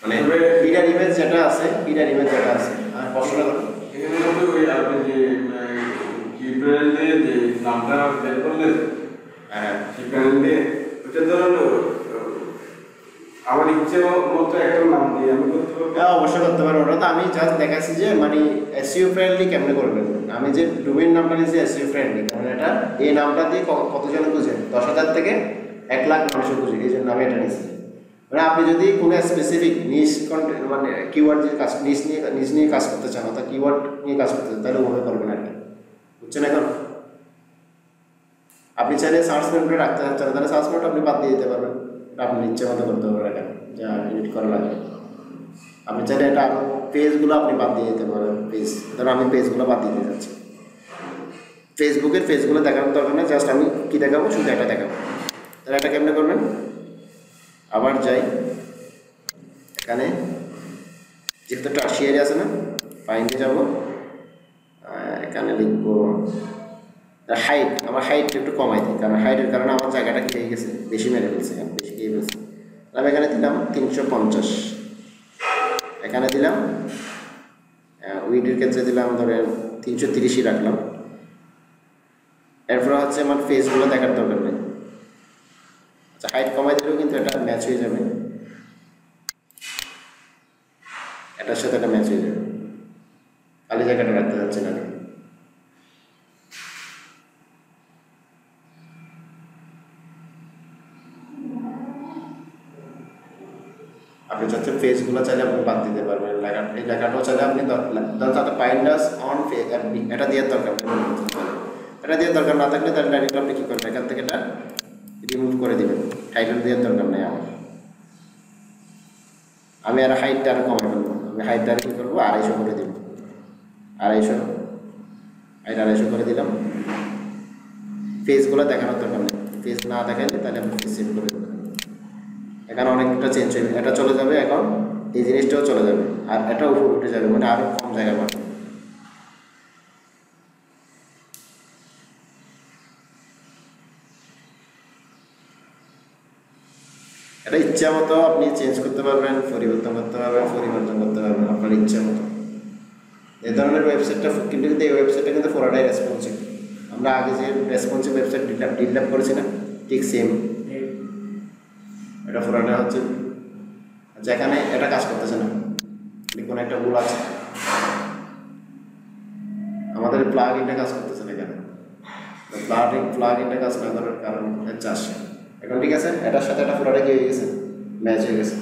মানে হিডার ইমেজ যেটা আছে আর প্রশ্নটা করুন এখানে কিন্তু ওই আপনি যে কি প্যানেল দিয়ে যে নামটা বের করলেন, হ্যাঁ কি প্যানেল দিয়ে ওটা ধরুন আমার ইচ্ছে মতো একটা নাম দিয়ে আমি করতে পারবো। অবশ্যই করতে পারবো। ওটা তো আমি জাস্ট দেখাচ্ছি যে মানে এসইও ফ্রেন্ডলি কেমনে করবেন। আমি যে ডোমেইন নামটা দিয়েছি এসইও ফ্রেন্ডলি, মানে এটা এই নামটা দিয়ে কতজন খুঁজে, 10,000 থেকে 1 লাখ মানুষও খুঁজে, এই জন্য আমি এটা নিয়েছি। মানে আপনি যদি কোনো স্পেসিফিক নিশ কন্টেন্ট মানে কিওয়ার্ড যে কাজ নিশ নিয়ে কাজ করতে চান, অর্থাৎ কিওয়ার্ড নিয়ে কাজ করতে চান, তাহলে ওভাবে করবেন আর কি, বুঝছেন? এখন আপনি চাইলে সার্চ মেনুটা রাখতে চাচ্ছেন, তাহলে সার্চ মেনুটা আপনি বাদ দিয়ে দিতে পারবেন, আপনি ইচ্ছে মতো করতে পারবেন এখানে যা এডিট করা লাগে। আপনি চাইলে এটা পেজগুলো আপনি বাদ দিয়ে দিতে পারেন, পেজ ধরুন আমি পেজগুলো বাদ দিতে যাচ্ছি, ফেসবুকের পেজগুলো দেখানোর দরকার না, জাস্ট আমি কী দেখাবো, শুধু এটা দেখাবো। তাহলে এটা কেমনে করবেন, আবার যাই এখানে, যেহেতু টার্সিয়ারি আছে না, ফাইন্ডে যাব, এখানে লিখবো হাইট, আমার হাইটটা একটু কমাই দিই, কারণ হাইটের কারণে আমার জায়গাটা খেয়ে গেছে, বেশি মেরে ফেলছে, বেশি খেয়ে ফেলছে। আমি এখানে দিলাম 350, এখানে দিলাম উইডের ক্ষেত্রে দিলাম ধরেন 330ই রাখলাম। এরপর হচ্ছে আমার ফেসগুলো দেখার দরকার নেই, আচ্ছা হাইট কমাই দিলেও কিন্তু এটা ম্যাচ হয়ে যাবে, এটার সাথে এটা ম্যাচ হয়ে যাবে, খালি জায়গাটা রাখতে যাচ্ছে না। আপনি চাচ্ছেন ফেসগুলো চাইলে আপনি বাদ দিতে পারবেন, এই লেখাটাও চাইলে আপনি যাতে পাইন্ডাস অন এফবি এটা দেওয়ার দরকার নেই, এটা দেওয়ার দরকার না থাকলে তাহলে ডাইরেক্ট আপনি কী করবেন, এখান থেকে এটা রিমুভ করে দেবেন, টাইটেল দেওয়ার দরকার নেই আমার। আমি আর হাইটটা আরও কমে ফেলবো, আমি হাইটটা আর কী করবো 250 করে দেবো, 250 আইটা 250 করে দিলাম। ফেসগুলো দেখানোর দরকার নেই, ফেস না দেখাইলে তাহলে আপনি সেভ করে দেবেন। এখানে অনেকটা চেঞ্জ হয়ে এটা চলে যাবে, এখন এই জিনিসটাও চলে যাবে, আর এটা উপর উঠে যাবে, মানে আরও কম জায়গা পাবে। এটা ইচ্ছা মতো আপনি চেঞ্জ করতে পারবেন, পরিবর্তন করতে পারবেন আপনার ইচ্ছা মতো। এই ধরনের ওয়েবসাইটটা কিন্তু এই ওয়েবসাইটটা কিন্তু পুরোটাই রেসপন্সিভ। আমরা আগে যে রেসপন্সিভ ওয়েবসাইট ডেভেলপ করেছি না, ঠিক সেম এটা পুরোটা হচ্ছে। যেখানে এটা কাজ করতেছে না, কোনো একটা ভুল আছে, আমাদের প্লাগ ইনটা কাজ করতেছে না, এখানে প্লাগ ইনটা কাজ না করার কারণ হচ্ছে আসে। এখন ঠিক আছে, এটার সাথে এটা পুরোটা কি হয়ে গেছে, ম্যাচ হয়ে গেছে।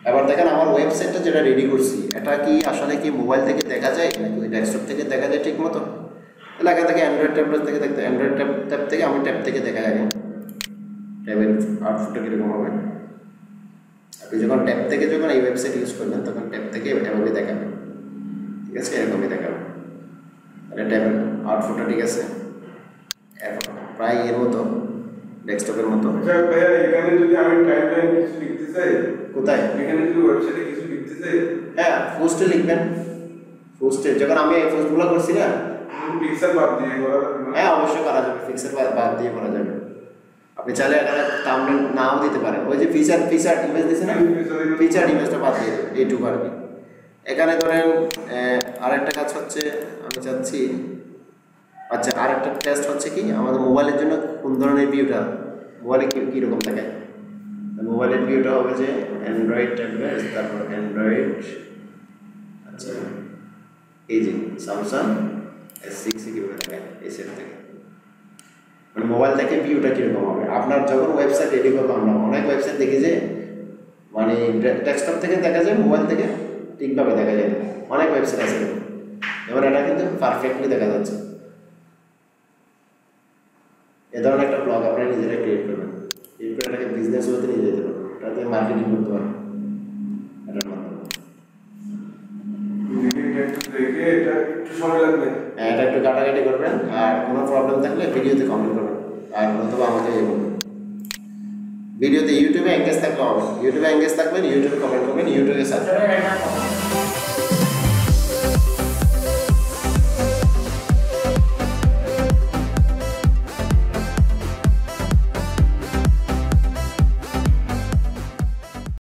এবার দেখেন আমার ওয়েবসাইটটা যেটা রেডি করছি, এটা কি আসলে কি মোবাইল থেকে দেখা যায় নাকি ওই ডেস্কটপ থেকে দেখা যায় ঠিক মতো? তাহলে এখান থেকে অ্যান্ড্রয়েড ট্যাবলেট থেকে দেখতে, অ্যান্ড্রয়েড ট্যাব থেকে আমি ট্যাব থেকে দেখা যায়, ট্যাবের আউটপুটটা কীরকম হবে। আপনি যখন ট্যাব থেকে যখন এই ওয়েবসাইট ইউজ করবেন তখন ট্যাব থেকে এভাবে দেখাবেন, ঠিক আছে, এরকমই দেখাবেন। তাহলে ট্যাবের আউটপুটটা ঠিক আছে, প্রায় এর মতো ডেস্কটপের মতো। ভাইয়া এখানে যদি আমি টাইমলাইন কিছু লিখতে চাই, কোথায় এখানে যদি ওয়েবসাইটে কিছু লিখতে চাই, হ্যাঁ পোস্টে লিখবেন। পোস্টে যখন আমি এই পোস্টগুলো করছি না, পিক্সেল বাদ দিয়ে করা যাবে না? হ্যাঁ অবশ্যই করা যাবে, পিক্সেল বাদ দিয়ে করা যাবে। আপনি চাইলে এখানে থাম্বনেল নাও দিতে পারেন, ওই যে ফিচার ইমেজ দিয়েছে না, ফিচার ইমেজটা বাদ দিয়ে দেবেন, এইটুকু আর কি। এখানে ধরেন আরেকটা কাজ হচ্ছে, আমি চাচ্ছি, আচ্ছা আরেকটা টেস্ট হচ্ছে কি, আমাদের মোবাইলের জন্য কোন ধরনের ভিউটা মোবাইলে কীরকম দেখায়। মোবাইলের ভিউটা হবে যে অ্যান্ড্রয়েড ট্যাবলেট, তারপর অ্যান্ড্রয়েড, আচ্ছা এই যে স্যামসাং S6 কীভাবে দেখায় এই সেট থেকে, মানে মোবাইল থেকে ভিউটা কীরকম হবে। আপনার যখন ওয়েবসাইট রেডি করবো, আমরা অনেক ওয়েবসাইট দেখি যে মানে ডেস্কটপ থেকে দেখা যায়, মোবাইল থেকে ঠিকভাবে দেখা যায় না, অনেক ওয়েবসাইট আছে। এবার এটা কিন্তু পারফেক্টলি দেখা যাচ্ছে। এ ধরনের একটা ব্লগ আপনারা নিজেরা ক্রিয়েট করবেন, ক্রিয়েট করে এটাকে বিজনেস হতে নিয়ে যেতে পারবেন, এটাতে মার্কেটিং করতে পারবেন এটার মাধ্যমে। এটা একটু সময় লাগবে, এটা একটু কাটাকাটি করবেন, আর কোনো প্রবলেম থাকলে ভিডিওতে কমেন্ট করবেন, আর অথবা আমাকে ভিডিওতে ইউটিউবে এঙ্গেজ থাকলে হবে, ইউটিউবে এঙ্গেজ থাকবেন, ইউটিউবে কমেন্ট করবেন, ইউটিউবে সার্চ করবেন।